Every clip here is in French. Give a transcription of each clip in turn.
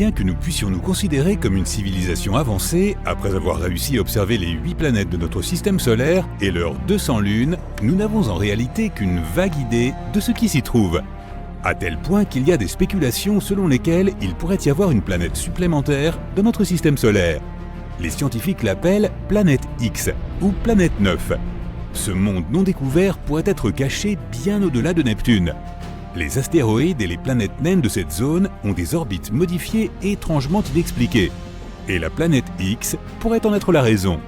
Bien que nous puissions nous considérer comme une civilisation avancée, après avoir réussi à observer les 8 planètes de notre système solaire et leurs 200 lunes, nous n'avons en réalité qu'une vague idée de ce qui s'y trouve. À tel point qu'il y a des spéculations selon lesquelles il pourrait y avoir une planète supplémentaire dans notre système solaire. Les scientifiques l'appellent planète X ou planète 9. Ce monde non découvert pourrait être caché bien au-delà de Neptune. Les astéroïdes et les planètes naines de cette zone ont des orbites modifiées et étrangement inexpliquées. Et la planète X pourrait en être la raison.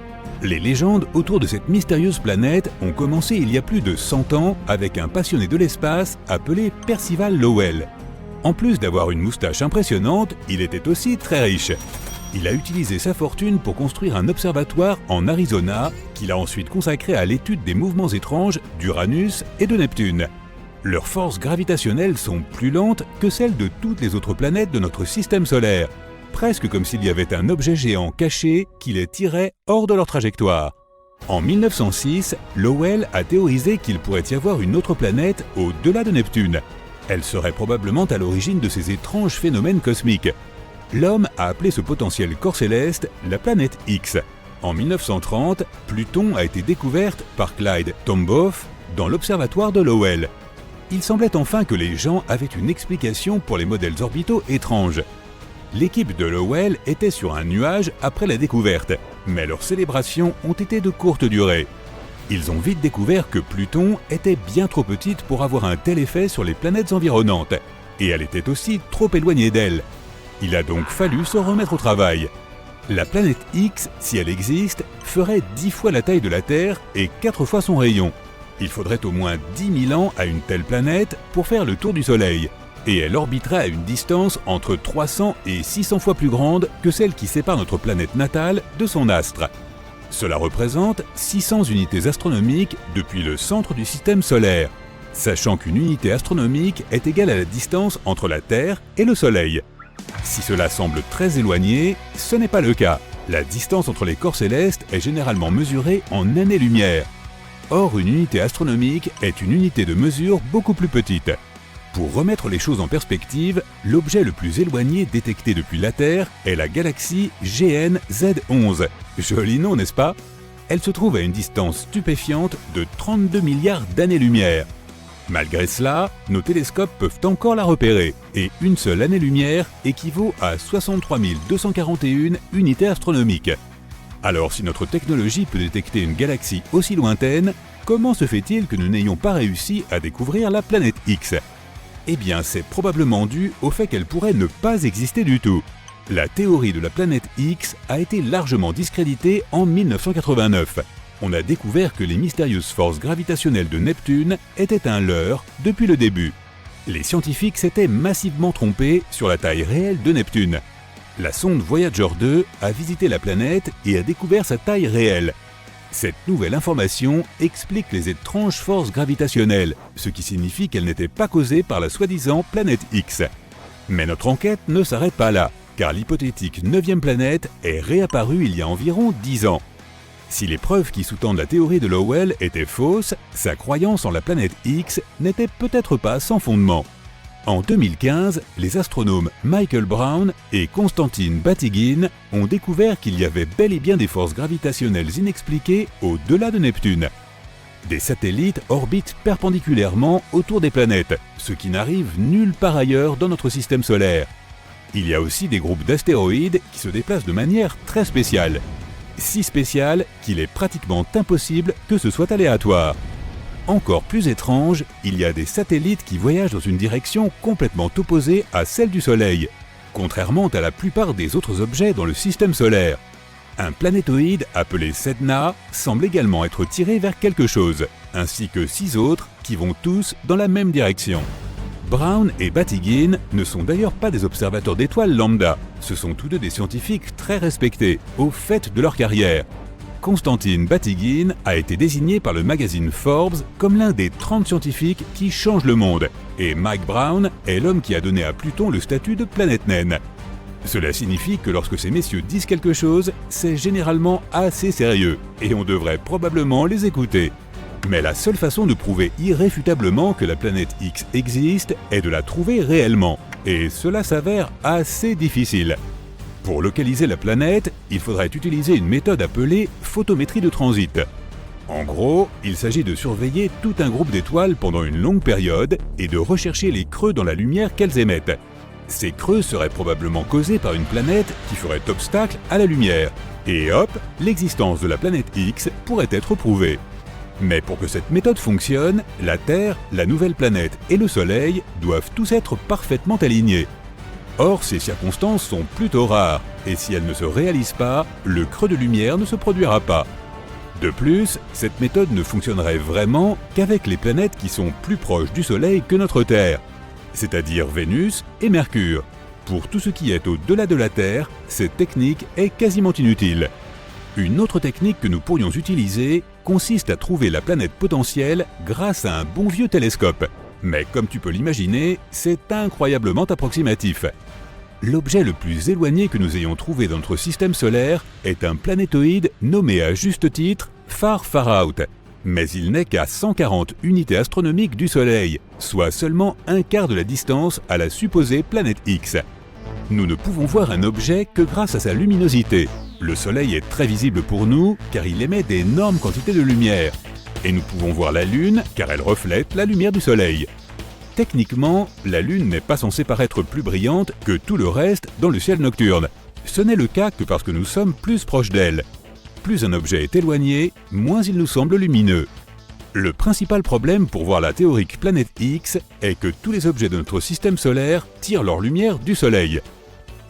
Les légendes autour de cette mystérieuse planète ont commencé il y a plus de 100 ans avec un passionné de l'espace appelé Percival Lowell. En plus d'avoir une moustache impressionnante, il était aussi très riche. Il a utilisé sa fortune pour construire un observatoire en Arizona qu'il a ensuite consacré à l'étude des mouvements étranges d'Uranus et de Neptune. Leurs forces gravitationnelles sont plus lentes que celles de toutes les autres planètes de notre système solaire, presque comme s'il y avait un objet géant caché qui les tirait hors de leur trajectoire. En 1906, Lowell a théorisé qu'il pourrait y avoir une autre planète au-delà de Neptune. Elle serait probablement à l'origine de ces étranges phénomènes cosmiques. L'homme a appelé ce potentiel corps céleste la planète X. En 1930, Pluton a été découverte par Clyde Tombaugh dans l'observatoire de Lowell. Il semblait enfin que les gens avaient une explication pour les modèles orbitaux étranges. L'équipe de Lowell était sur un nuage après la découverte, mais leurs célébrations ont été de courte durée. Ils ont vite découvert que Pluton était bien trop petite pour avoir un tel effet sur les planètes environnantes, et elle était aussi trop éloignée d'elle. Il a donc fallu se remettre au travail. La planète X, si elle existe, ferait 10 fois la taille de la Terre et 4 fois son rayon. Il faudrait au moins 10 000 ans à une telle planète pour faire le tour du Soleil, et elle orbiterait à une distance entre 300 et 600 fois plus grande que celle qui sépare notre planète natale de son astre. Cela représente 600 unités astronomiques depuis le centre du système solaire, sachant qu'une unité astronomique est égale à la distance entre la Terre et le Soleil. Si cela semble très éloigné, ce n'est pas le cas. La distance entre les corps célestes est généralement mesurée en années-lumière. Or, une unité astronomique est une unité de mesure beaucoup plus petite. Pour remettre les choses en perspective, l'objet le plus éloigné détecté depuis la Terre est la galaxie GN-Z11. Joli nom, n'est-ce pas? Elle se trouve à une distance stupéfiante de 32 milliards d'années-lumière. Malgré cela, nos télescopes peuvent encore la repérer, et une seule année-lumière équivaut à 63 241 unités astronomiques. Alors si notre technologie peut détecter une galaxie aussi lointaine, comment se fait-il que nous n'ayons pas réussi à découvrir la planète X? Eh bien, c'est probablement dû au fait qu'elle pourrait ne pas exister du tout. La théorie de la planète X a été largement discréditée en 1989. On a découvert que les mystérieuses forces gravitationnelles de Neptune étaient un leurre depuis le début. Les scientifiques s'étaient massivement trompés sur la taille réelle de Neptune. La sonde Voyager 2 a visité la planète et a découvert sa taille réelle. Cette nouvelle information explique les étranges forces gravitationnelles, ce qui signifie qu'elles n'étaient pas causées par la soi-disant planète X. Mais notre enquête ne s'arrête pas là, car l'hypothétique 9e planète est réapparue il y a environ 10 ans. Si les preuves qui sous-tendent la théorie de Lowell étaient fausses, sa croyance en la planète X n'était peut-être pas sans fondement. En 2015, les astronomes Michael Brown et Konstantin Batygin ont découvert qu'il y avait bel et bien des forces gravitationnelles inexpliquées au-delà de Neptune. Des satellites orbitent perpendiculairement autour des planètes, ce qui n'arrive nulle part ailleurs dans notre système solaire. Il y a aussi des groupes d'astéroïdes qui se déplacent de manière très spéciale. Si spéciale qu'il est pratiquement impossible que ce soit aléatoire. Encore plus étrange, il y a des satellites qui voyagent dans une direction complètement opposée à celle du Soleil, contrairement à la plupart des autres objets dans le système solaire. Un planétoïde appelé Sedna semble également être tiré vers quelque chose, ainsi que 6 autres qui vont tous dans la même direction. Brown et Batygin ne sont d'ailleurs pas des observateurs d'étoiles lambda, ce sont tous deux des scientifiques très respectés, au fait de leur carrière. Konstantin Batygin a été désigné par le magazine Forbes comme l'un des 30 scientifiques qui changent le monde, et Mike Brown est l'homme qui a donné à Pluton le statut de planète naine. Cela signifie que lorsque ces messieurs disent quelque chose, c'est généralement assez sérieux, et on devrait probablement les écouter. Mais la seule façon de prouver irréfutablement que la planète X existe est de la trouver réellement. et cela s'avère assez difficile. Pour localiser la planète, il faudrait utiliser une méthode appelée photométrie de transit. En gros, il s'agit de surveiller tout un groupe d'étoiles pendant une longue période et de rechercher les creux dans la lumière qu'elles émettent. Ces creux seraient probablement causés par une planète qui ferait obstacle à la lumière. Et hop, l'existence de la planète X pourrait être prouvée. Mais pour que cette méthode fonctionne, la Terre, la nouvelle planète et le Soleil doivent tous être parfaitement alignés. Or, ces circonstances sont plutôt rares, et si elles ne se réalisent pas, le creux de lumière ne se produira pas. De plus, cette méthode ne fonctionnerait vraiment qu'avec les planètes qui sont plus proches du Soleil que notre Terre, c'est-à-dire Vénus et Mercure. Pour tout ce qui est au-delà de la Terre, cette technique est quasiment inutile. Une autre technique que nous pourrions utiliser consiste à trouver la planète potentielle grâce à un bon vieux télescope. Mais comme tu peux l'imaginer, c'est incroyablement approximatif. L'objet le plus éloigné que nous ayons trouvé dans notre système solaire est un planétoïde nommé à juste titre Far Far Out. Mais il n'est qu'à 140 unités astronomiques du Soleil, soit seulement un quart de la distance à la supposée planète X. Nous ne pouvons voir un objet que grâce à sa luminosité. Le Soleil est très visible pour nous car il émet d'énormes quantités de lumière. Et nous pouvons voir la Lune car elle reflète la lumière du Soleil. Techniquement, la Lune n'est pas censée paraître plus brillante que tout le reste dans le ciel nocturne. Ce n'est le cas que parce que nous sommes plus proches d'elle. Plus un objet est éloigné, moins il nous semble lumineux. Le principal problème pour voir la théorique planète X est que tous les objets de notre système solaire tirent leur lumière du Soleil.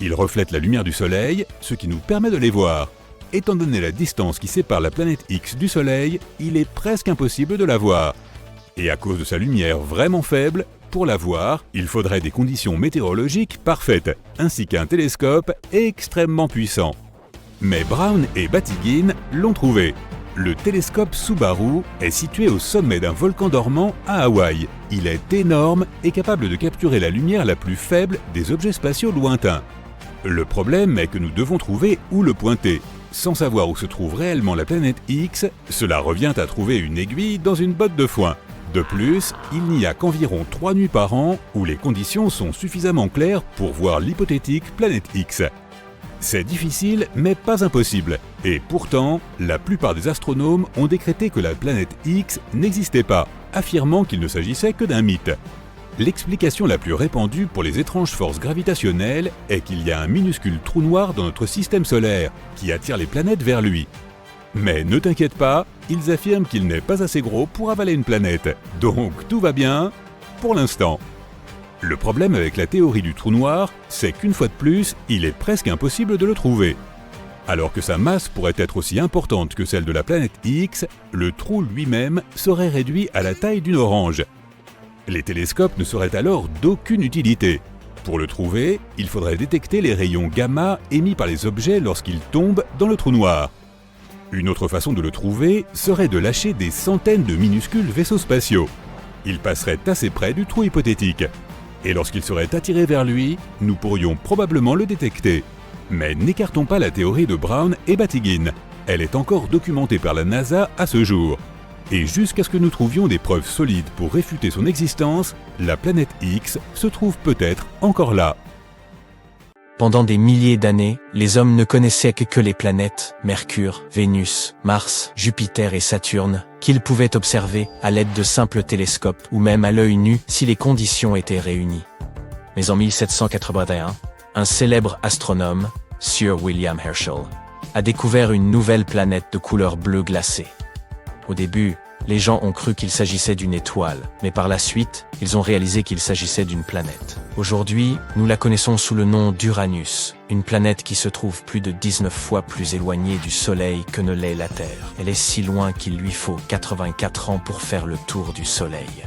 Ils reflètent la lumière du Soleil, ce qui nous permet de les voir. Étant donné la distance qui sépare la planète X du Soleil, il est presque impossible de la voir. Et à cause de sa lumière vraiment faible, pour la voir, il faudrait des conditions météorologiques parfaites, ainsi qu'un télescope extrêmement puissant. Mais Brown et Batygin l'ont trouvé. Le télescope Subaru est situé au sommet d'un volcan dormant à Hawaï. Il est énorme et capable de capturer la lumière la plus faible des objets spatiaux lointains. Le problème est que nous devons trouver où le pointer. Sans savoir où se trouve réellement la planète X, cela revient à trouver une aiguille dans une botte de foin. De plus, il n'y a qu'environ 3 nuits par an où les conditions sont suffisamment claires pour voir l'hypothétique planète X. C'est difficile, mais pas impossible. Et pourtant, la plupart des astronomes ont décrété que la planète X n'existait pas, affirmant qu'il ne s'agissait que d'un mythe. L'explication la plus répandue pour les étranges forces gravitationnelles est qu'il y a un minuscule trou noir dans notre système solaire qui attire les planètes vers lui. Mais ne t'inquiète pas, ils affirment qu'il n'est pas assez gros pour avaler une planète, donc tout va bien pour l'instant. Le problème avec la théorie du trou noir, c'est qu'une fois de plus, il est presque impossible de le trouver. Alors que sa masse pourrait être aussi importante que celle de la planète X, le trou lui-même serait réduit à la taille d'une orange. Les télescopes ne seraient alors d'aucune utilité. Pour le trouver, il faudrait détecter les rayons gamma émis par les objets lorsqu'ils tombent dans le trou noir. Une autre façon de le trouver serait de lâcher des centaines de minuscules vaisseaux spatiaux. Ils passeraient assez près du trou hypothétique. Et lorsqu'il serait attiré vers lui, nous pourrions probablement le détecter. Mais n'écartons pas la théorie de Brown et Batygin. Elle est encore documentée par la NASA à ce jour. Et jusqu'à ce que nous trouvions des preuves solides pour réfuter son existence, la planète X se trouve peut-être encore là. Pendant des milliers d'années, les hommes ne connaissaient que les planètes, Mercure, Vénus, Mars, Jupiter et Saturne, qu'ils pouvaient observer à l'aide de simples télescopes ou même à l'œil nu si les conditions étaient réunies. Mais en 1781, un célèbre astronome, Sir William Herschel, a découvert une nouvelle planète de couleur bleu glacé. Au début, les gens ont cru qu'il s'agissait d'une étoile, mais par la suite, ils ont réalisé qu'il s'agissait d'une planète. Aujourd'hui, nous la connaissons sous le nom d'Uranus, une planète qui se trouve plus de 19 fois plus éloignée du Soleil que ne l'est la Terre. Elle est si loin qu'il lui faut 84 ans pour faire le tour du Soleil.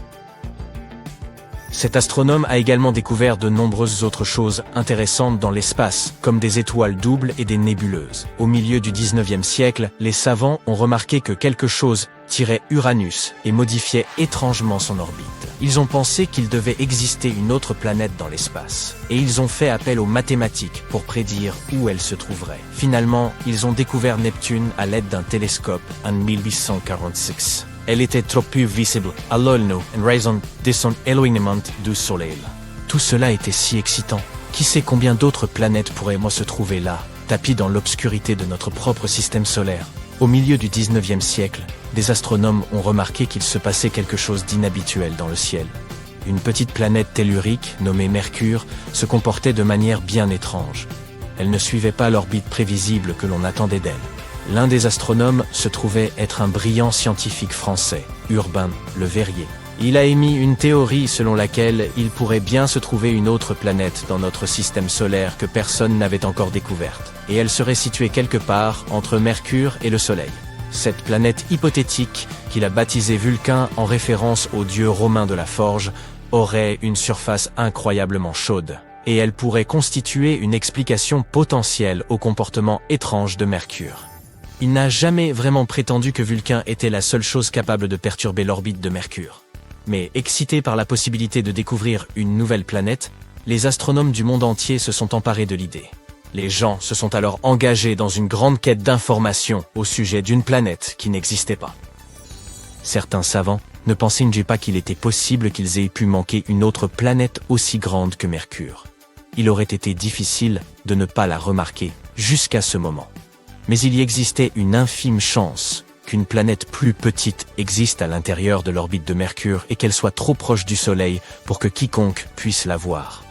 Cet astronome a également découvert de nombreuses autres choses intéressantes dans l'espace, comme des étoiles doubles et des nébuleuses. Au milieu du 19e siècle, les savants ont remarqué que quelque chose tirait Uranus et modifiait étrangement son orbite. Ils ont pensé qu'il devait exister une autre planète dans l'espace, et ils ont fait appel aux mathématiques pour prédire où elle se trouverait. Finalement, ils ont découvert Neptune à l'aide d'un télescope en 1846. Elle était trop peu visible à l'œil nu en raison de son éloignement du Soleil. Tout cela était si excitant. Qui sait combien d'autres planètes pourraient se trouver là, tapis dans l'obscurité de notre propre système solaire. Au milieu du 19e siècle, des astronomes ont remarqué qu'il se passait quelque chose d'inhabituel dans le ciel. Une petite planète tellurique, nommée Mercure, se comportait de manière bien étrange. Elle ne suivait pas l'orbite prévisible que l'on attendait d'elle. L'un des astronomes se trouvait être un brillant scientifique français, Urbain Le Verrier. Il a émis une théorie selon laquelle il pourrait bien se trouver une autre planète dans notre système solaire que personne n'avait encore découverte, et elle serait située quelque part entre Mercure et le Soleil. Cette planète hypothétique, qu'il a baptisée Vulcain en référence au dieu romain de la forge, aurait une surface incroyablement chaude, et elle pourrait constituer une explication potentielle au comportement étrange de Mercure. Il n'a jamais vraiment prétendu que Vulcain était la seule chose capable de perturber l'orbite de Mercure. Mais excités par la possibilité de découvrir une nouvelle planète, les astronomes du monde entier se sont emparés de l'idée. Les gens se sont alors engagés dans une grande quête d'informations au sujet d'une planète qui n'existait pas. Certains savants ne pensaient pas qu'il était possible qu'ils aient pu manquer une autre planète aussi grande que Mercure. Il aurait été difficile de ne pas la remarquer jusqu'à ce moment. Mais il y existait une infime chance qu'une planète plus petite existe à l'intérieur de l'orbite de Mercure et qu'elle soit trop proche du Soleil pour que quiconque puisse la voir.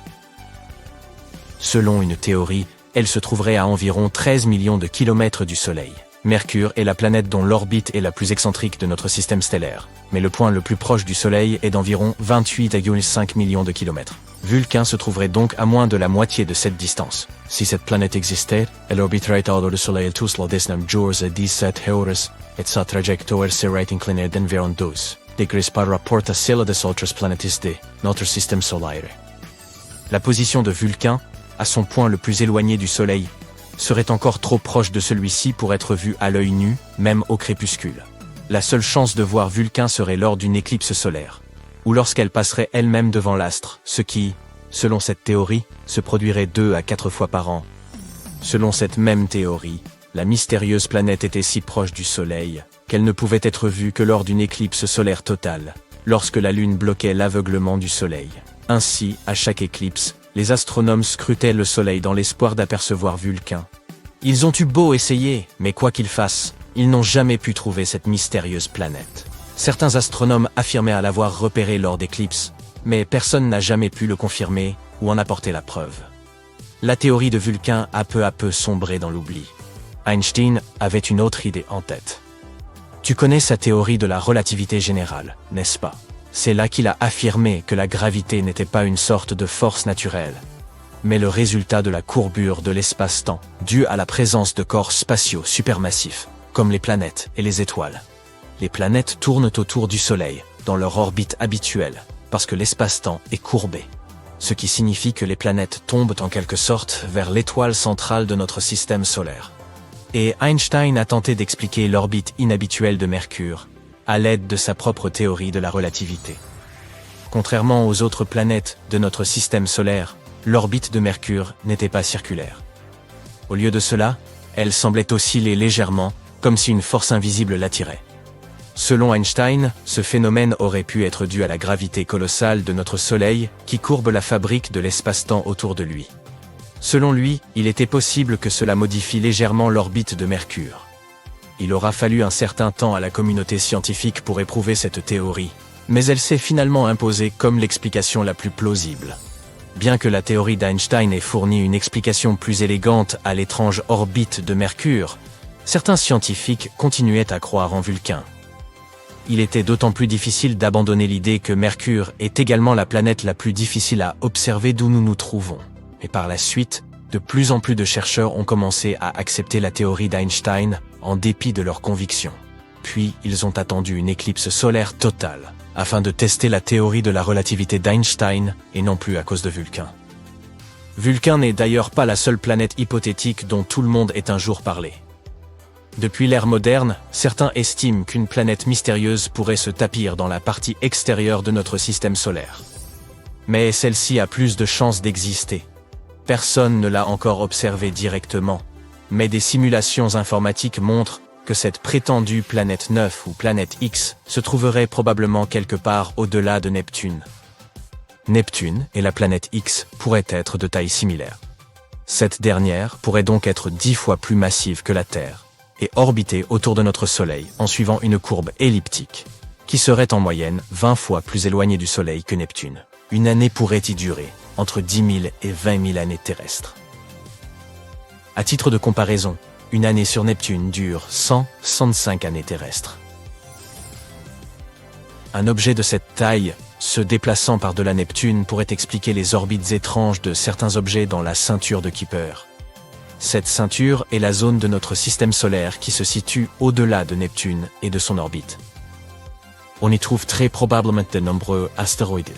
Selon une théorie, elle se trouverait à environ 13 millions de kilomètres du Soleil. Mercure est la planète dont l'orbite est la plus excentrique de notre système stellaire, mais le point le plus proche du Soleil est d'environ 28,5 millions de kilomètres. Vulcain se trouverait donc à moins de la moitié de cette distance. Si cette planète existait, elle orbiterait autour du Soleil tous les 19 jours et 17 heures, et sa trajectoire serait inclinée d'environ 12 degrés par rapport à celle des autres planètes de notre système solaire. La position de Vulcain, à son point le plus éloigné du Soleil, serait encore trop proche de celui-ci pour être vue à l'œil nu, même au crépuscule. La seule chance de voir Vulcain serait lors d'une éclipse solaire, ou lorsqu'elle passerait elle-même devant l'astre, ce qui, selon cette théorie, se produirait 2 à 4 fois par an. Selon cette même théorie, la mystérieuse planète était si proche du Soleil qu'elle ne pouvait être vue que lors d'une éclipse solaire totale, lorsque la Lune bloquait l'aveuglement du Soleil. Ainsi, à chaque éclipse, les astronomes scrutaient le Soleil dans l'espoir d'apercevoir Vulcain. Ils ont eu beau essayer, mais quoi qu'ils fassent, ils n'ont jamais pu trouver cette mystérieuse planète. Certains astronomes affirmaient l'avoir repérée lors d'éclipses, mais personne n'a jamais pu le confirmer ou en apporter la preuve. La théorie de Vulcain a peu à peu sombré dans l'oubli. Einstein avait une autre idée en tête. Tu connais sa théorie de la relativité générale, n'est-ce pas? C'est là qu'il a affirmé que la gravité n'était pas une sorte de force naturelle, mais le résultat de la courbure de l'espace-temps, due à la présence de corps spatiaux supermassifs, comme les planètes et les étoiles. Les planètes tournent autour du Soleil, dans leur orbite habituelle, parce que l'espace-temps est courbé. Ce qui signifie que les planètes tombent en quelque sorte vers l'étoile centrale de notre système solaire. Et Einstein a tenté d'expliquer l'orbite inhabituelle de Mercure, à l'aide de sa propre théorie de la relativité. Contrairement aux autres planètes de notre système solaire, l'orbite de Mercure n'était pas circulaire. Au lieu de cela, elle semblait osciller légèrement, comme si une force invisible l'attirait. Selon Einstein, ce phénomène aurait pu être dû à la gravité colossale de notre Soleil qui courbe la fabrique de l'espace-temps autour de lui. Selon lui, il était possible que cela modifie légèrement l'orbite de Mercure. Il aura fallu un certain temps à la communauté scientifique pour éprouver cette théorie, mais elle s'est finalement imposée comme l'explication la plus plausible. Bien que la théorie d'Einstein ait fourni une explication plus élégante à l'étrange orbite de Mercure, certains scientifiques continuaient à croire en Vulcain. Il était d'autant plus difficile d'abandonner l'idée que Mercure est également la planète la plus difficile à observer d'où nous nous trouvons. Et par la suite, de plus en plus de chercheurs ont commencé à accepter la théorie d'Einstein en dépit de leurs convictions. Puis, ils ont attendu une éclipse solaire totale, afin de tester la théorie de la relativité d'Einstein, et non plus à cause de Vulcain. Vulcain n'est d'ailleurs pas la seule planète hypothétique dont tout le monde ait un jour parlé. Depuis l'ère moderne, certains estiment qu'une planète mystérieuse pourrait se tapir dans la partie extérieure de notre système solaire. Mais celle-ci a plus de chances d'exister. Personne ne l'a encore observée directement, mais des simulations informatiques montrent que cette prétendue planète 9 ou planète X se trouverait probablement quelque part au-delà de Neptune. Neptune et la planète X pourraient être de taille similaire. Cette dernière pourrait donc être 10 fois plus massive que la Terre et orbiter autour de notre Soleil en suivant une courbe elliptique, qui serait en moyenne 20 fois plus éloignée du Soleil que Neptune. Une année pourrait y durer entre 10 000 et 20 000 années terrestres. À titre de comparaison, une année sur Neptune dure 165 années terrestres. Un objet de cette taille, se déplaçant par-delà Neptune, pourrait expliquer les orbites étranges de certains objets dans la ceinture de Kuiper. Cette ceinture est la zone de notre système solaire qui se situe au-delà de Neptune et de son orbite. On y trouve très probablement de nombreux astéroïdes,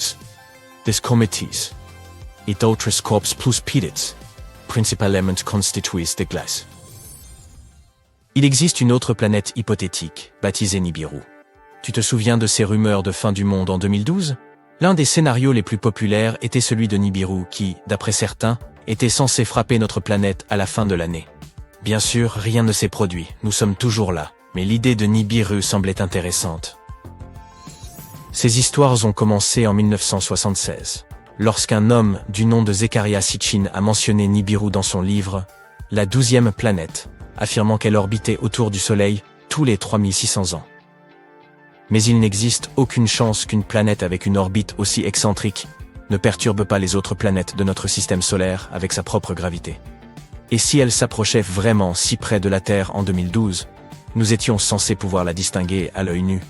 des comètes et d'autres corps plus petits, principalement constitués de glace. Il existe une autre planète hypothétique, baptisée Nibiru. Tu te souviens de ces rumeurs de fin du monde en 2012 ? L'un des scénarios les plus populaires était celui de Nibiru qui, d'après certains, était censé frapper notre planète à la fin de l'année. Bien sûr, rien ne s'est produit, nous sommes toujours là, mais l'idée de Nibiru semblait intéressante. Ces histoires ont commencé en 1976, lorsqu'un homme du nom de Zecharia Sitchin a mentionné Nibiru dans son livre « La 12e planète », affirmant qu'elle orbitait autour du Soleil tous les 3600 ans. Mais il n'existe aucune chance qu'une planète avec une orbite aussi excentrique ne perturbe pas les autres planètes de notre système solaire avec sa propre gravité. Et si elle s'approchait vraiment si près de la Terre en 2012, nous étions censés pouvoir la distinguer à l'œil nu.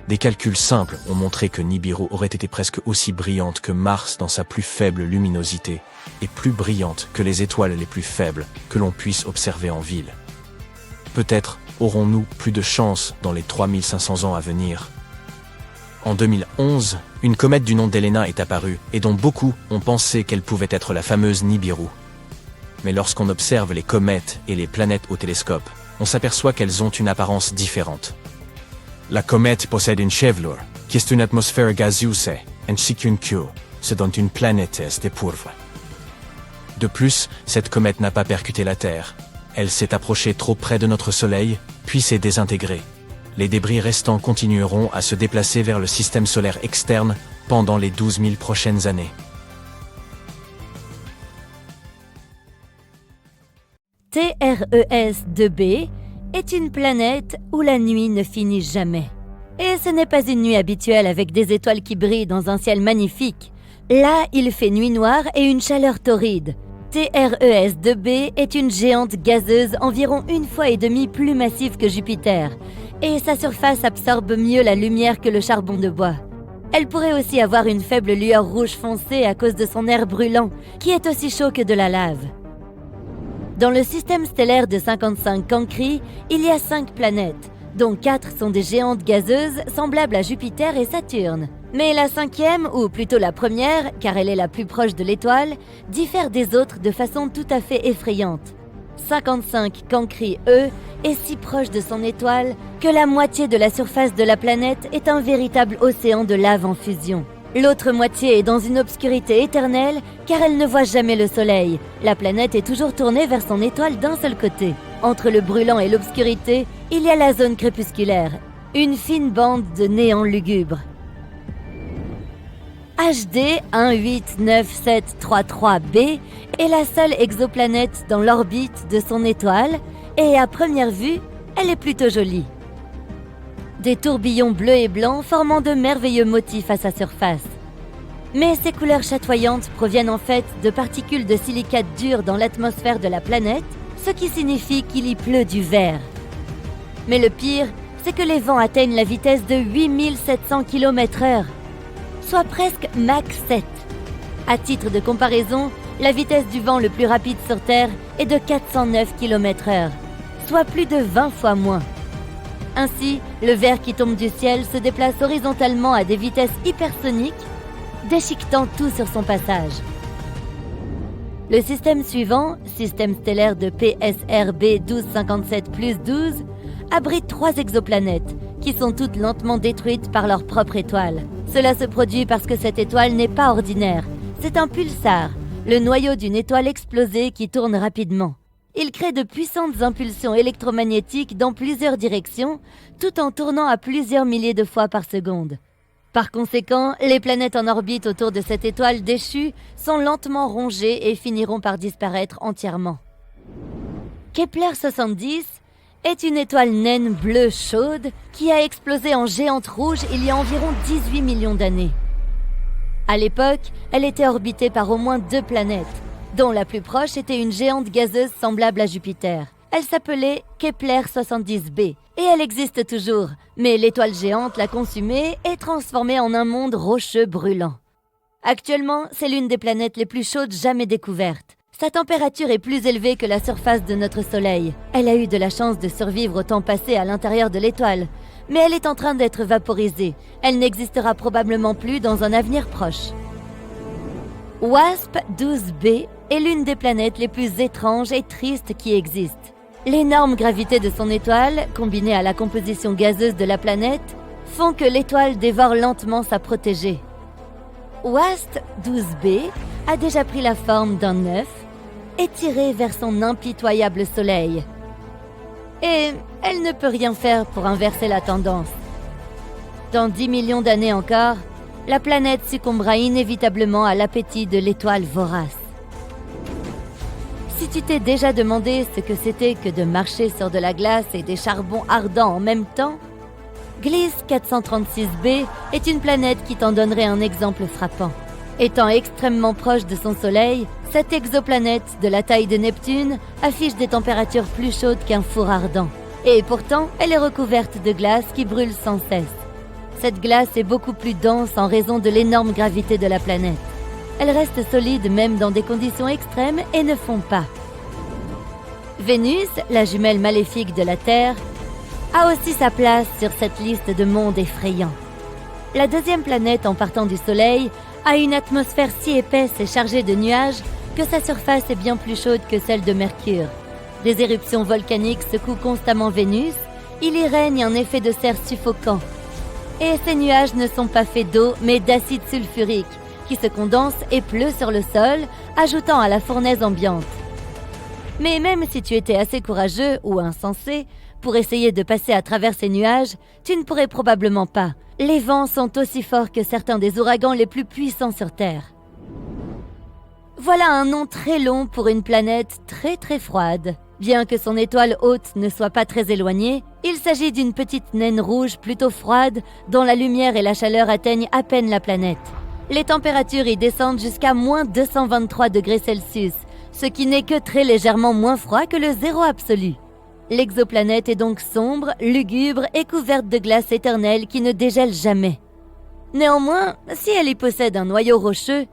Des calculs simples ont montré que Nibiru aurait été presque aussi brillante que Mars dans sa plus faible luminosité, et plus brillante que les étoiles les plus faibles que l'on puisse observer en ville. Peut-être aurons-nous plus de chance dans les 3500 ans à venir. En 2011, une comète du nom d'Helena est apparue et dont beaucoup ont pensé qu'elle pouvait être la fameuse Nibiru. Mais lorsqu'on observe les comètes et les planètes au télescope, on s'aperçoit qu'elles ont une apparence différente. La comète possède une chevelure, qui est une atmosphère gazeuse, ainsi qu'une queue, ce dont une planète est dépourvue. De plus, cette comète n'a pas percuté la Terre. Elle s'est approchée trop près de notre Soleil, puis s'est désintégrée. Les débris restants continueront à se déplacer vers le système solaire externe pendant les 12 000 prochaines années. TRES-2b est une planète où la nuit ne finit jamais. Et ce n'est pas une nuit habituelle avec des étoiles qui brillent dans un ciel magnifique. Là, il fait nuit noire et une chaleur torride. TRES-2b est une géante gazeuse environ 1,5 fois plus massive que Jupiter, et sa surface absorbe mieux la lumière que le charbon de bois. Elle pourrait aussi avoir une faible lueur rouge foncée à cause de son air brûlant, qui est aussi chaud que de la lave. Dans le système stellaire de 55 Cancri, il y a 5 planètes, dont 4 sont des géantes gazeuses semblables à Jupiter et Saturne. Mais la 5e, ou plutôt la première, car elle est la plus proche de l'étoile, diffère des autres de façon tout à fait effrayante. 55 Cancri E est si proche de son étoile que la moitié de la surface de la planète est un véritable océan de lave en fusion. L'autre moitié est dans une obscurité éternelle car elle ne voit jamais le soleil. La planète est toujours tournée vers son étoile d'un seul côté. Entre le brûlant et l'obscurité, il y a la zone crépusculaire, une fine bande de néant lugubre. HD 189733b est la seule exoplanète dans l'orbite de son étoile et à première vue, elle est plutôt jolie. Des tourbillons bleus et blancs formant de merveilleux motifs à sa surface. Mais ces couleurs chatoyantes proviennent en fait de particules de silicate dur dans l'atmosphère de la planète, ce qui signifie qu'il y pleut du verre. Mais le pire, c'est que les vents atteignent la vitesse de 8700 km/h, soit presque Mach 7. À titre de comparaison, la vitesse du vent le plus rapide sur Terre est de 409 km/h, soit plus de 20 fois moins. Ainsi, le verre qui tombe du ciel se déplace horizontalement à des vitesses hypersoniques, déchiquetant tout sur son passage. Le système suivant, système stellaire de PSRB 1257+12, abrite 3 exoplanètes, qui sont toutes lentement détruites par leur propre étoile. Cela se produit parce que cette étoile n'est pas ordinaire. C'est un pulsar, le noyau d'une étoile explosée qui tourne rapidement. Il crée de puissantes impulsions électromagnétiques dans plusieurs directions, tout en tournant à plusieurs milliers de fois par seconde. Par conséquent, les planètes en orbite autour de cette étoile déchue sont lentement rongées et finiront par disparaître entièrement. Kepler 70 est une étoile naine bleue chaude qui a explosé en géante rouge il y a environ 18 millions d'années. À l'époque, elle était orbitée par au moins 2 planètes, dont la plus proche était une géante gazeuse semblable à Jupiter. Elle s'appelait Kepler 70b et elle existe toujours, mais l'étoile géante l'a consumée et transformée en un monde rocheux brûlant. Actuellement, c'est l'une des planètes les plus chaudes jamais découvertes. Sa température est plus élevée que la surface de notre Soleil. Elle a eu de la chance de survivre au temps passé à l'intérieur de l'étoile, mais elle est en train d'être vaporisée. Elle n'existera probablement plus dans un avenir proche. WASP-12b est l'une des planètes les plus étranges et tristes qui existent. L'énorme gravité de son étoile, combinée à la composition gazeuse de la planète, font que l'étoile dévore lentement sa protégée. WASP-12b a déjà pris la forme d'un œuf étiré vers son impitoyable soleil. Et elle ne peut rien faire pour inverser la tendance. Dans 10 millions d'années encore, la planète succombera inévitablement à l'appétit de l'étoile vorace. Si tu t'es déjà demandé ce que c'était que de marcher sur de la glace et des charbons ardents en même temps, Gliese 436b est une planète qui t'en donnerait un exemple frappant. Étant extrêmement proche de son Soleil, cette exoplanète de la taille de Neptune affiche des températures plus chaudes qu'un four ardent. Et pourtant, elle est recouverte de glace qui brûle sans cesse. Cette glace est beaucoup plus dense en raison de l'énorme gravité de la planète. Elle reste solide même dans des conditions extrêmes et ne fond pas. Vénus, la jumelle maléfique de la Terre, a aussi sa place sur cette liste de mondes effrayants. La deuxième planète en partant du Soleil a une atmosphère si épaisse et chargée de nuages que sa surface est bien plus chaude que celle de Mercure. Des éruptions volcaniques secouent constamment Vénus, il y règne un effet de serre suffocant. Et ces nuages ne sont pas faits d'eau mais d'acide sulfurique, qui se condense et pleut sur le sol, ajoutant à la fournaise ambiante. Mais même si tu étais assez courageux ou insensé pour essayer de passer à travers ces nuages, tu ne pourrais probablement pas. Les vents sont aussi forts que certains des ouragans les plus puissants sur Terre. Voilà un nom très long pour une planète très très froide. Bien que son étoile haute ne soit pas très éloignée, il s'agit d'une petite naine rouge plutôt froide dont la lumière et la chaleur atteignent à peine la planète. Les températures y descendent jusqu'à moins 223 degrés Celsius, ce qui n'est que très légèrement moins froid que le zéro absolu. L'exoplanète est donc sombre, lugubre et couverte de glace éternelle qui ne dégèle jamais. Néanmoins, si elle y possède un noyau rocheux,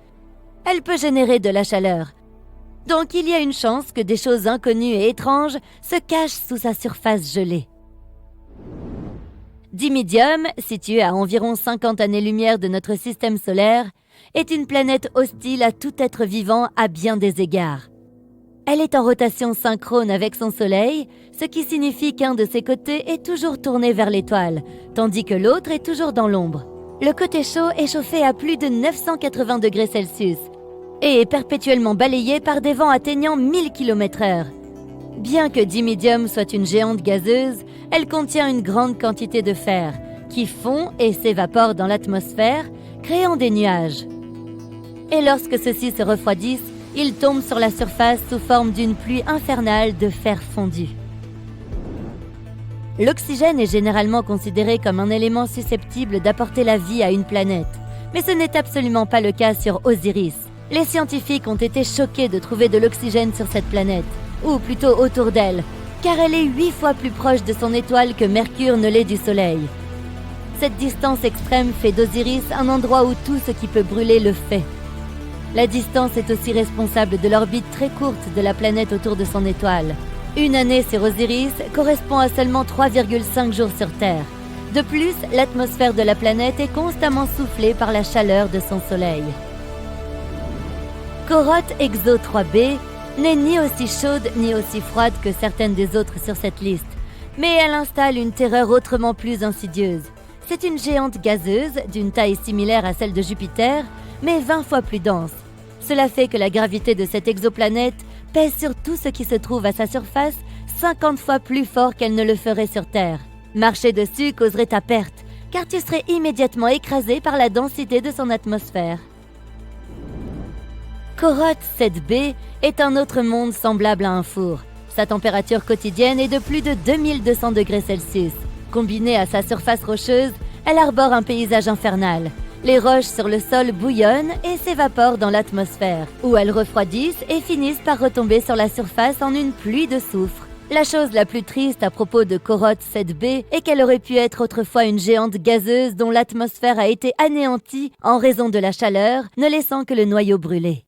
elle peut générer de la chaleur. Donc il y a une chance que des choses inconnues et étranges se cachent sous sa surface gelée. Dimidium, située à environ 50 années-lumière de notre système solaire, est une planète hostile à tout être vivant à bien des égards. Elle est en rotation synchrone avec son Soleil, ce qui signifie qu'un de ses côtés est toujours tourné vers l'étoile, tandis que l'autre est toujours dans l'ombre. Le côté chaud est chauffé à plus de 980 degrés Celsius et est perpétuellement balayé par des vents atteignant 1000 km/h. Bien que Dimidium soit une géante gazeuse, elle contient une grande quantité de fer, qui fond et s'évapore dans l'atmosphère, créant des nuages. Et lorsque ceux-ci se refroidissent, ils tombent sur la surface sous forme d'une pluie infernale de fer fondu. L'oxygène est généralement considéré comme un élément susceptible d'apporter la vie à une planète, mais ce n'est absolument pas le cas sur Osiris. Les scientifiques ont été choqués de trouver de l'oxygène sur cette planète, ou plutôt autour d'elle, car elle est 8 fois plus proche de son étoile que Mercure ne l'est du Soleil. Cette distance extrême fait d'Osiris un endroit où tout ce qui peut brûler le fait. La distance est aussi responsable de l'orbite très courte de la planète autour de son étoile. Une année sur Osiris correspond à seulement 3,5 jours sur Terre. De plus, l'atmosphère de la planète est constamment soufflée par la chaleur de son Soleil. Corotte Exo 3b n'est ni aussi chaude ni aussi froide que certaines des autres sur cette liste, mais elle installe une terreur autrement plus insidieuse. C'est une géante gazeuse d'une taille similaire à celle de Jupiter, mais 20 fois plus dense. Cela fait que la gravité de cette exoplanète pèse sur tout ce qui se trouve à sa surface 50 fois plus fort qu'elle ne le ferait sur Terre. Marcher dessus causerait ta perte, car tu serais immédiatement écrasé par la densité de son atmosphère. Corotte 7b est un autre monde semblable à un four. Sa température quotidienne est de plus de 2200 degrés Celsius. Combinée à sa surface rocheuse, elle arbore un paysage infernal. Les roches sur le sol bouillonnent et s'évaporent dans l'atmosphère, où elles refroidissent et finissent par retomber sur la surface en une pluie de soufre. La chose la plus triste à propos de Corotte 7b est qu'elle aurait pu être autrefois une géante gazeuse dont l'atmosphère a été anéantie en raison de la chaleur, ne laissant que le noyau brûlé.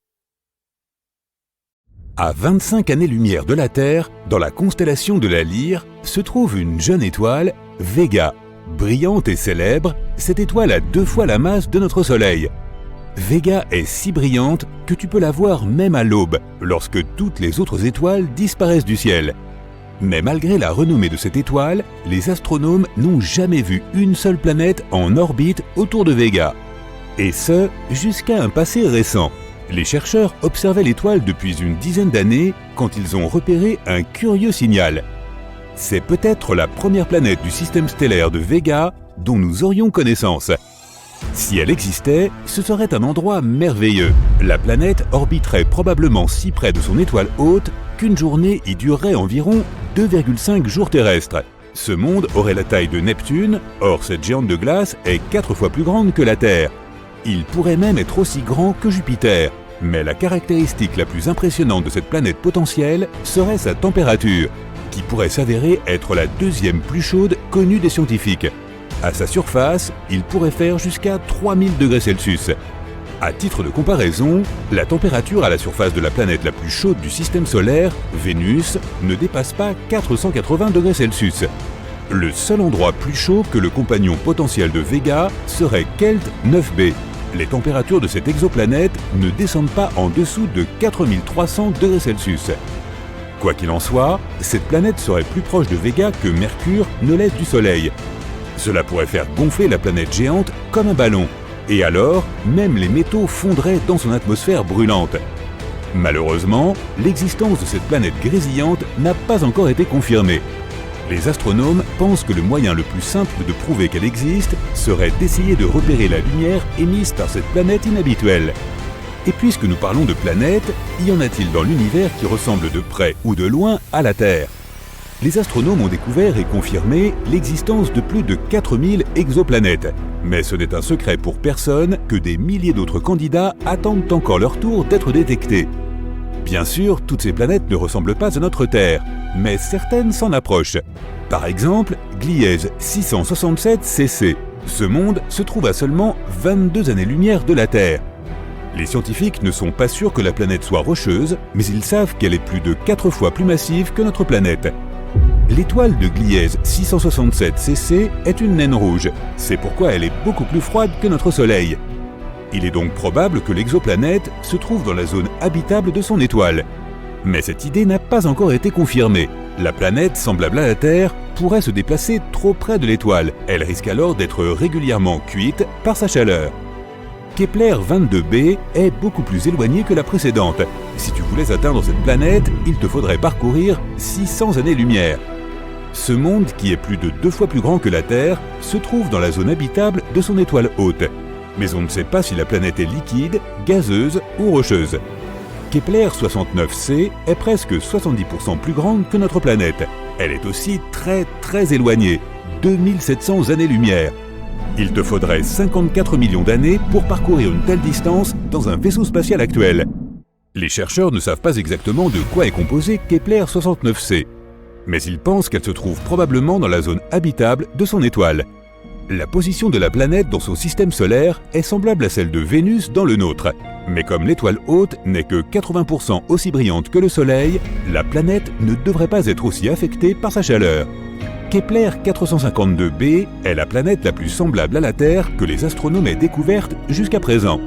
À 25 années-lumière de la Terre, dans la constellation de la Lyre, se trouve une jeune étoile, Vega. Brillante et célèbre, cette étoile a 2 fois la masse de notre Soleil. Vega est si brillante que tu peux la voir même à l'aube, lorsque toutes les autres étoiles disparaissent du ciel. Mais malgré la renommée de cette étoile, les astronomes n'ont jamais vu une seule planète en orbite autour de Vega. Et ce, jusqu'à un passé récent. Les chercheurs observaient l'étoile depuis une dizaine d'années quand ils ont repéré un curieux signal. C'est peut-être la première planète du système stellaire de Vega dont nous aurions connaissance. Si elle existait, ce serait un endroit merveilleux. La planète orbiterait probablement si près de son étoile hôte qu'une journée y durerait environ 2,5 jours terrestres. Ce monde aurait la taille de Neptune, or cette géante de glace est 4 fois plus grande que la Terre. Il pourrait même être aussi grand que Jupiter. Mais la caractéristique la plus impressionnante de cette planète potentielle serait sa température, qui pourrait s'avérer être la 2e plus chaude connue des scientifiques. À sa surface, il pourrait faire jusqu'à 3000 degrés Celsius. À titre de comparaison, la température à la surface de la planète la plus chaude du système solaire, Vénus, ne dépasse pas 480 degrés Celsius. Le seul endroit plus chaud que le compagnon potentiel de Vega serait Kelt 9b. Les températures de cette exoplanète ne descendent pas en dessous de 4300 degrés Celsius. Quoi qu'il en soit, cette planète serait plus proche de Vega que Mercure ne l'est du Soleil. Cela pourrait faire gonfler la planète géante comme un ballon, et alors même les métaux fondraient dans son atmosphère brûlante. Malheureusement, l'existence de cette planète grésillante n'a pas encore été confirmée. Les astronomes pensent que le moyen le plus simple de prouver qu'elle existe serait d'essayer de repérer la lumière émise par cette planète inhabituelle. Et puisque nous parlons de planètes, y en a-t-il dans l'univers qui ressemblent de près ou de loin à la Terre? Les astronomes ont découvert et confirmé l'existence de plus de 4000 exoplanètes. Mais ce n'est un secret pour personne que des milliers d'autres candidats attendent encore leur tour d'être détectés. Bien sûr, toutes ces planètes ne ressemblent pas à notre Terre, mais certaines s'en approchent. Par exemple, Gliese 667 CC. Ce monde se trouve à seulement 22 années-lumière de la Terre. Les scientifiques ne sont pas sûrs que la planète soit rocheuse, mais ils savent qu'elle est plus de 4 fois plus massive que notre planète. L'étoile de Gliese 667 CC est une naine rouge. C'est pourquoi elle est beaucoup plus froide que notre Soleil. Il est donc probable que l'exoplanète se trouve dans la zone habitable de son étoile. Mais cette idée n'a pas encore été confirmée. La planète, semblable à la Terre, pourrait se déplacer trop près de l'étoile. Elle risque alors d'être régulièrement cuite par sa chaleur. Kepler 22b est beaucoup plus éloigné que la précédente. Si tu voulais atteindre cette planète, il te faudrait parcourir 600 années-lumière. Ce monde, qui est plus de 2 fois plus grand que la Terre, se trouve dans la zone habitable de son étoile hôte. Mais on ne sait pas si la planète est liquide, gazeuse ou rocheuse. Kepler 69c est presque 70% plus grande que notre planète. Elle est aussi très éloignée, 2700 années-lumière. Il te faudrait 54 millions d'années pour parcourir une telle distance dans un vaisseau spatial actuel. Les chercheurs ne savent pas exactement de quoi est composé Kepler 69c, mais ils pensent qu'elle se trouve probablement dans la zone habitable de son étoile. La position de la planète dans son système solaire est semblable à celle de Vénus dans le nôtre. Mais comme l'étoile hôte n'est que 80% aussi brillante que le Soleil, la planète ne devrait pas être aussi affectée par sa chaleur. Kepler 452b est la planète la plus semblable à la Terre que les astronomes aient découverte jusqu'à présent.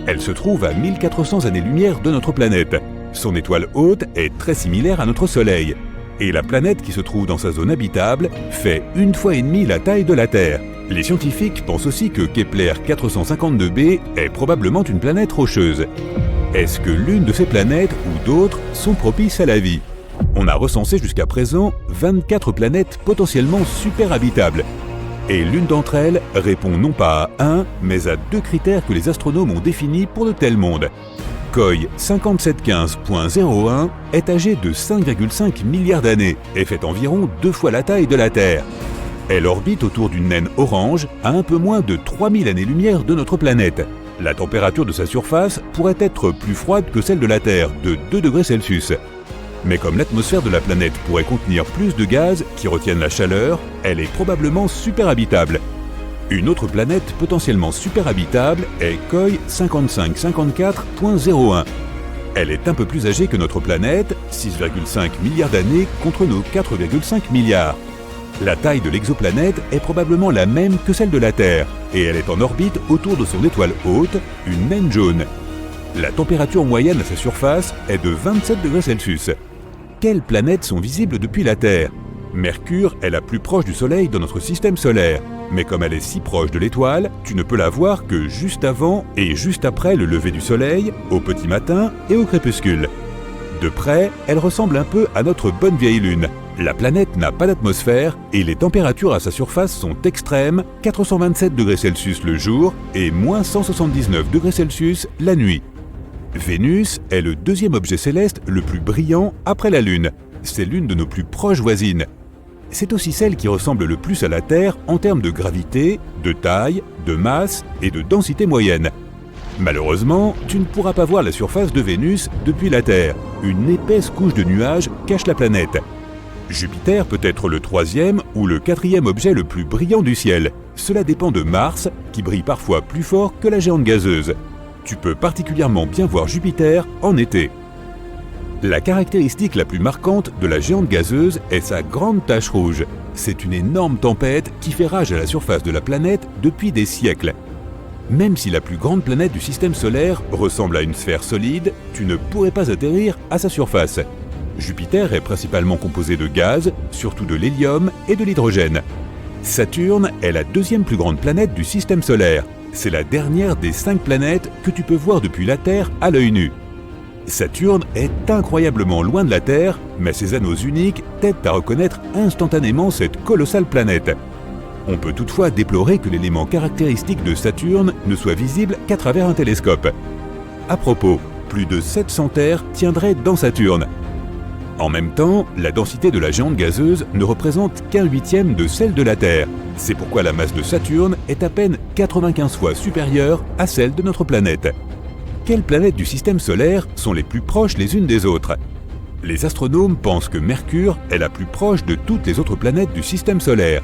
Elle se trouve à 1400 années-lumière de notre planète. Son étoile hôte est très similaire à notre Soleil. Et la planète qui se trouve dans sa zone habitable fait 1,5 fois la taille de la Terre. Les scientifiques pensent aussi que Kepler 452b est probablement une planète rocheuse. Est-ce que l'une de ces planètes ou d'autres sont propices à la vie? On a recensé jusqu'à présent 24 planètes potentiellement super habitables. Et l'une d'entre elles répond non pas à un, mais à deux critères que les astronomes ont définis pour de tels mondes. KOI 5715.01 est âgée de 5,5 milliards d'années et fait environ 2 fois la taille de la Terre. Elle orbite autour d'une naine orange à un peu moins de 3000 années-lumière de notre planète. La température de sa surface pourrait être plus froide que celle de la Terre, de 2 degrés Celsius. Mais comme l'atmosphère de la planète pourrait contenir plus de gaz qui retiennent la chaleur, elle est probablement super habitable. Une autre planète potentiellement super habitable est KOI 5554.01. Elle est un peu plus âgée que notre planète, 6,5 milliards d'années contre nos 4,5 milliards. La taille de l'exoplanète est probablement la même que celle de la Terre, et elle est en orbite autour de son étoile hôte, une naine jaune. La température moyenne à sa surface est de 27 degrés Celsius. Quelles planètes sont visibles depuis la Terre ? Mercure est la plus proche du Soleil dans notre système solaire, mais comme elle est si proche de l'étoile, tu ne peux la voir que juste avant et juste après le lever du Soleil, au petit matin et au crépuscule. De près, elle ressemble un peu à notre bonne vieille Lune. La planète n'a pas d'atmosphère et les températures à sa surface sont extrêmes, 427 degrés Celsius le jour et moins 179 degrés Celsius la nuit. Vénus est le deuxième objet céleste le plus brillant après la Lune. C'est l'une de nos plus proches voisines. C'est aussi celle qui ressemble le plus à la Terre en termes de gravité, de taille, de masse et de densité moyenne. Malheureusement, tu ne pourras pas voir la surface de Vénus depuis la Terre. Une épaisse couche de nuages cache la planète. Jupiter peut être le troisième ou le quatrième objet le plus brillant du ciel. Cela dépend de Mars, qui brille parfois plus fort que la géante gazeuse. Tu peux particulièrement bien voir Jupiter en été. La caractéristique la plus marquante de la géante gazeuse est sa grande tache rouge. C'est une énorme tempête qui fait rage à la surface de la planète depuis des siècles. Même si la plus grande planète du système solaire ressemble à une sphère solide, tu ne pourrais pas atterrir à sa surface. Jupiter est principalement composé de gaz, surtout de l'hélium et de l'hydrogène. Saturne est la deuxième plus grande planète du système solaire. C'est la dernière des 5 planètes que tu peux voir depuis la Terre à l'œil nu. Saturne est incroyablement loin de la Terre, mais ses anneaux uniques t'aident à reconnaître instantanément cette colossale planète. On peut toutefois déplorer que l'élément caractéristique de Saturne ne soit visible qu'à travers un télescope. À propos, plus de 700 terres tiendraient dans Saturne. En même temps, la densité de la géante gazeuse ne représente qu'un huitième de celle de la Terre. C'est pourquoi la masse de Saturne est à peine 95 fois supérieure à celle de notre planète. Quelles planètes du système solaire sont les plus proches les unes des autres ? Les astronomes pensent que Mercure est la plus proche de toutes les autres planètes du système solaire.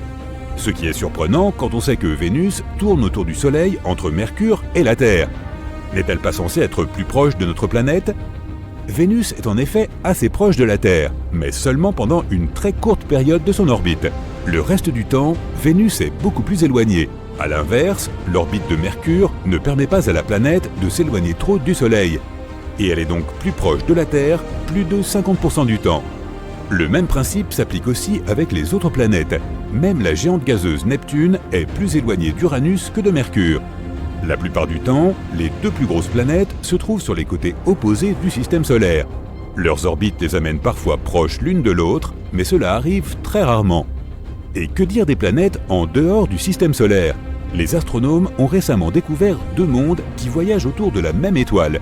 Ce qui est surprenant quand on sait que Vénus tourne autour du Soleil entre Mercure et la Terre. N'est-elle pas censée être plus proche de notre planète ? Vénus est en effet assez proche de la Terre, mais seulement pendant une très courte période de son orbite. Le reste du temps, Vénus est beaucoup plus éloignée. A l'inverse, l'orbite de Mercure ne permet pas à la planète de s'éloigner trop du Soleil. Et elle est donc plus proche de la Terre, plus de 50% du temps. Le même principe s'applique aussi avec les autres planètes. Même la géante gazeuse Neptune est plus éloignée d'Uranus que de Mercure. La plupart du temps, les deux plus grosses planètes se trouvent sur les côtés opposés du système solaire. Leurs orbites les amènent parfois proches l'une de l'autre, mais cela arrive très rarement. Et que dire des planètes en dehors du système solaire ? Les astronomes ont récemment découvert 2 mondes qui voyagent autour de la même étoile.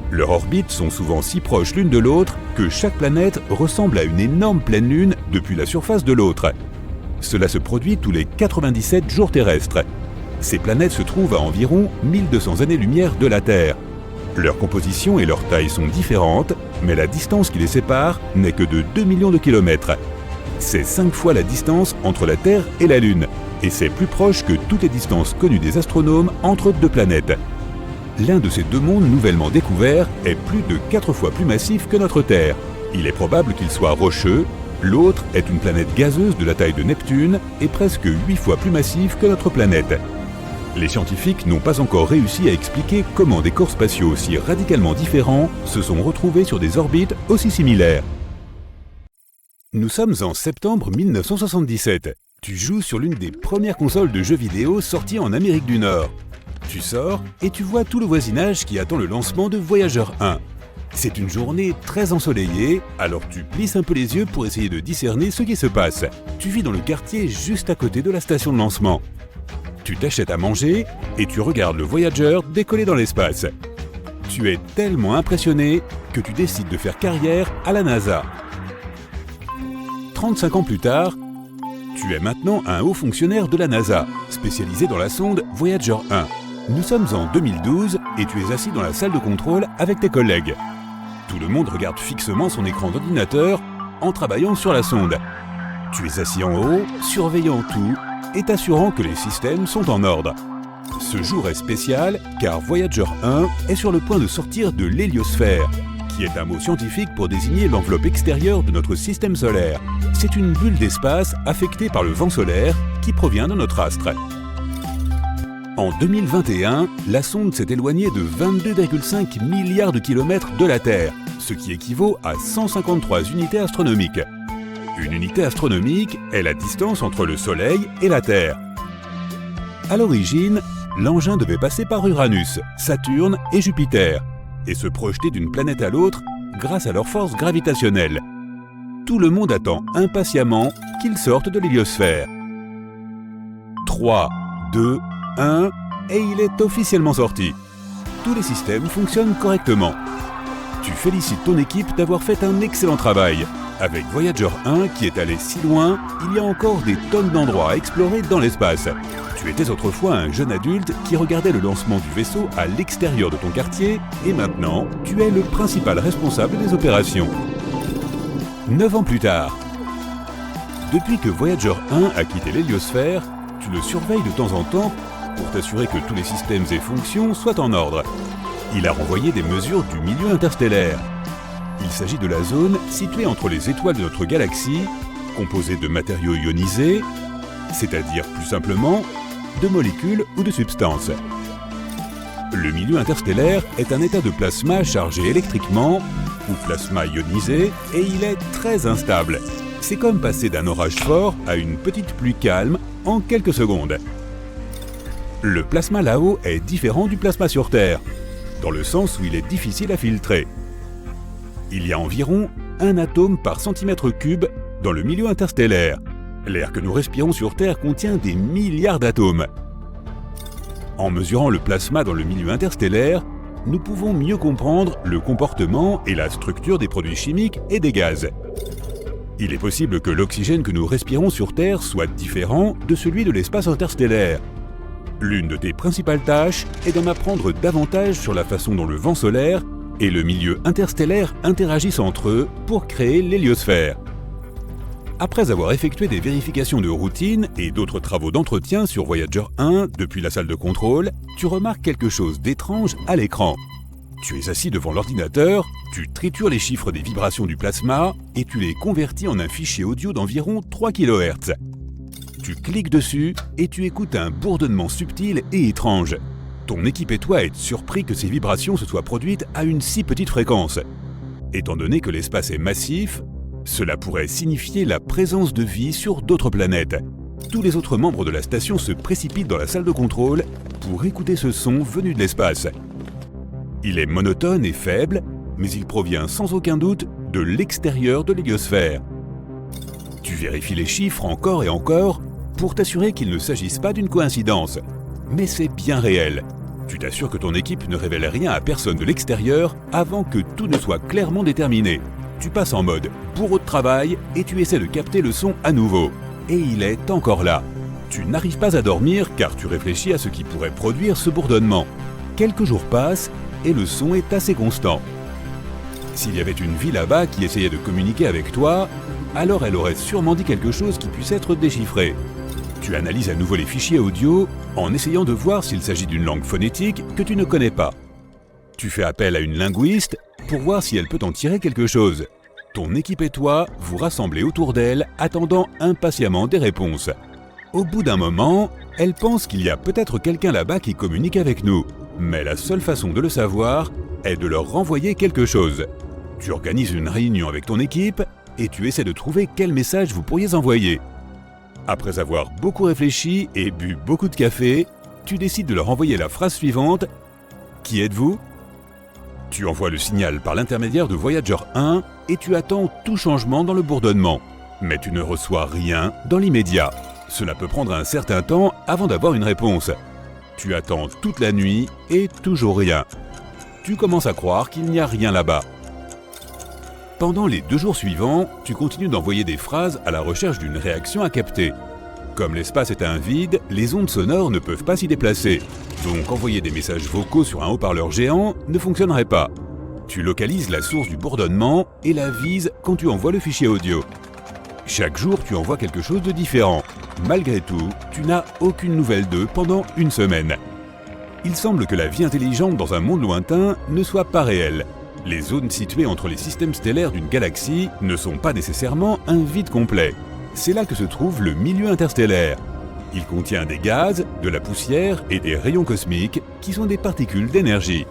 Leurs orbites sont souvent si proches l'une de l'autre que chaque planète ressemble à une énorme pleine lune depuis la surface de l'autre. Cela se produit tous les 97 jours terrestres. Ces planètes se trouvent à environ 1200 années-lumière de la Terre. Leur composition et leur taille sont différentes, mais la distance qui les sépare n'est que de 2 millions de kilomètres. C'est 5 fois la distance entre la Terre et la Lune, et c'est plus proche que toutes les distances connues des astronomes entre 2 planètes. L'un de ces 2 mondes nouvellement découverts est plus de 4 fois plus massif que notre Terre. Il est probable qu'il soit rocheux, l'autre est une planète gazeuse de la taille de Neptune et presque 8 fois plus massif que notre planète. Les scientifiques n'ont pas encore réussi à expliquer comment des corps spatiaux aussi radicalement différents se sont retrouvés sur des orbites aussi similaires. Nous sommes en septembre 1977. Tu joues sur l'une des premières consoles de jeux vidéo sorties en Amérique du Nord. Tu sors et tu vois tout le voisinage qui attend le lancement de Voyager 1. C'est une journée très ensoleillée, alors tu plisses un peu les yeux pour essayer de discerner ce qui se passe. Tu vis dans le quartier juste à côté de la station de lancement. Tu t'achètes à manger et tu regardes le Voyager décoller dans l'espace. Tu es tellement impressionné que tu décides de faire carrière à la NASA. 35 ans plus tard, tu es maintenant un haut fonctionnaire de la NASA, spécialisé dans la sonde Voyager 1. Nous sommes en 2012 et tu es assis dans la salle de contrôle avec tes collègues. Tout le monde regarde fixement son écran d'ordinateur en travaillant sur la sonde. Tu es assis en haut, surveillant tout et t'assurant que les systèmes sont en ordre. Ce jour est spécial car Voyager 1 est sur le point de sortir de l'héliosphère, qui est un mot scientifique pour désigner l'enveloppe extérieure de notre système solaire. C'est une bulle d'espace affectée par le vent solaire qui provient de notre astre. En 2021, la sonde s'est éloignée de 22,5 milliards de kilomètres de la Terre, ce qui équivaut à 153 unités astronomiques. Une unité astronomique est la distance entre le Soleil et la Terre. À l'origine, l'engin devait passer par Uranus, Saturne et Jupiter, et se projeter d'une planète à l'autre grâce à leur force gravitationnelle. Tout le monde attend impatiemment qu'ils sortent de l'héliosphère. 3, 2, 1, et il est officiellement sorti. Tous les systèmes fonctionnent correctement. Tu félicites ton équipe d'avoir fait un excellent travail. Avec Voyager 1 qui est allé si loin, il y a encore des tonnes d'endroits à explorer dans l'espace. Tu étais autrefois un jeune adulte qui regardait le lancement du vaisseau à l'extérieur de ton quartier et maintenant, tu es le principal responsable des opérations. 9 ans plus tard. Depuis que Voyager 1 a quitté l'héliosphère, tu le surveilles de temps en temps pour t'assurer que tous les systèmes et fonctions soient en ordre. Il a renvoyé des mesures du milieu interstellaire. Il s'agit de la zone située entre les étoiles de notre galaxie, composée de matériaux ionisés, c'est-à-dire plus simplement de molécules ou de substances. Le milieu interstellaire est un état de plasma chargé électriquement, ou plasma ionisé, et il est très instable. C'est comme passer d'un orage fort à une petite pluie calme en quelques secondes. Le plasma là-haut est différent du plasma sur Terre, dans le sens où il est difficile à filtrer. Il y a environ 1 atome par centimètre cube dans le milieu interstellaire. L'air que nous respirons sur Terre contient des milliards d'atomes. En mesurant le plasma dans le milieu interstellaire, nous pouvons mieux comprendre le comportement et la structure des produits chimiques et des gaz. Il est possible que l'oxygène que nous respirons sur Terre soit différent de celui de l'espace interstellaire. L'une de tes principales tâches est d'en apprendre davantage sur la façon dont le vent solaire et le milieu interstellaire interagissent entre eux pour créer l'héliosphère. Après avoir effectué des vérifications de routine et d'autres travaux d'entretien sur Voyager 1 depuis la salle de contrôle, tu remarques quelque chose d'étrange à l'écran. Tu es assis devant l'ordinateur, tu tritures les chiffres des vibrations du plasma et tu les convertis en un fichier audio d'environ 3 kHz. Tu cliques dessus et tu écoutes un bourdonnement subtil et étrange. Ton équipe et toi êtes surpris que ces vibrations se soient produites à une si petite fréquence. Étant donné que l'espace est massif, cela pourrait signifier la présence de vie sur d'autres planètes. Tous les autres membres de la station se précipitent dans la salle de contrôle pour écouter ce son venu de l'espace. Il est monotone et faible, mais il provient sans aucun doute de l'extérieur de l'héliosphère. Tu vérifies les chiffres encore et encore pour t'assurer qu'il ne s'agisse pas d'une coïncidence. Mais c'est bien réel. Tu t'assures que ton équipe ne révèle rien à personne de l'extérieur avant que tout ne soit clairement déterminé. Tu passes en mode bourreau de travail et tu essaies de capter le son à nouveau. Et il est encore là. Tu n'arrives pas à dormir car tu réfléchis à ce qui pourrait produire ce bourdonnement. Quelques jours passent et le son est assez constant. S'il y avait une vie là-bas qui essayait de communiquer avec toi, alors elle aurait sûrement dit quelque chose qui puisse être déchiffré. Tu analyses à nouveau les fichiers audio en essayant de voir s'il s'agit d'une langue phonétique que tu ne connais pas. Tu fais appel à une linguiste pour voir si elle peut en tirer quelque chose. Ton équipe et toi vous rassemblez autour d'elle, attendant impatiemment des réponses. Au bout d'un moment, elle pense qu'il y a peut-être quelqu'un là-bas qui communique avec nous. Mais la seule façon de le savoir est de leur renvoyer quelque chose. Tu organises une réunion avec ton équipe et tu essaies de trouver quel message vous pourriez envoyer. Après avoir beaucoup réfléchi et bu beaucoup de café, tu décides de leur envoyer la phrase suivante : « Qui êtes-vous ? Tu envoies le signal par l'intermédiaire de Voyager 1 et tu attends tout changement dans le bourdonnement. Mais tu ne reçois rien dans l'immédiat. Cela peut prendre un certain temps avant d'avoir une réponse. Tu attends toute la nuit et toujours rien. Tu commences à croire qu'il n'y a rien là-bas. Pendant les 2 jours suivants, tu continues d'envoyer des phrases à la recherche d'une réaction à capter. Comme l'espace est un vide, les ondes sonores ne peuvent pas s'y déplacer. Donc envoyer des messages vocaux sur un haut-parleur géant ne fonctionnerait pas. Tu localises la source du bourdonnement et la vises quand tu envoies le fichier audio. Chaque jour, tu envoies quelque chose de différent. Malgré tout, tu n'as aucune nouvelle d'eux pendant une semaine. Il semble que la vie intelligente dans un monde lointain ne soit pas réelle. Les zones situées entre les systèmes stellaires d'une galaxie ne sont pas nécessairement un vide complet. C'est là que se trouve le milieu interstellaire. Il contient des gaz, de la poussière et des rayons cosmiques qui sont des particules d'énergie.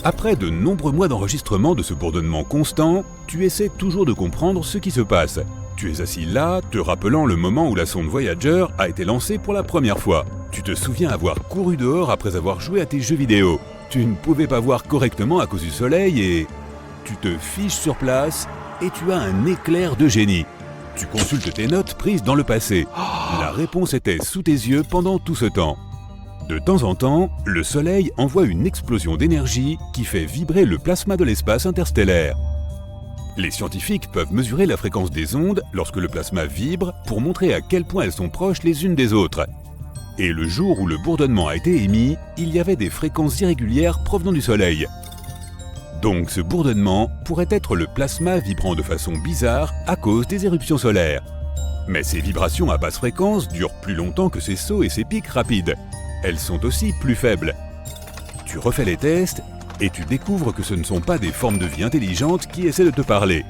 Après de nombreux mois d'enregistrement de ce bourdonnement constant, tu essaies toujours de comprendre ce qui se passe. Tu es assis là, te rappelant le moment où la sonde Voyager a été lancée pour la première fois. Tu te souviens avoir couru dehors après avoir joué à tes jeux vidéo. Tu ne pouvais pas voir correctement à cause du soleil et... Tu te fiches sur place et tu as un éclair de génie. Tu consultes tes notes prises dans le passé. La réponse était sous tes yeux pendant tout ce temps. De temps en temps, le Soleil envoie une explosion d'énergie qui fait vibrer le plasma de l'espace interstellaire. Les scientifiques peuvent mesurer la fréquence des ondes lorsque le plasma vibre pour montrer à quel point elles sont proches les unes des autres. Et le jour où le bourdonnement a été émis, il y avait des fréquences irrégulières provenant du Soleil. Donc ce bourdonnement pourrait être le plasma vibrant de façon bizarre à cause des éruptions solaires. Mais ces vibrations à basse fréquence durent plus longtemps que ces sauts et ces pics rapides. Elles sont aussi plus faibles. Tu refais les tests et tu découvres que ce ne sont pas des formes de vie intelligentes qui essaient de te parler.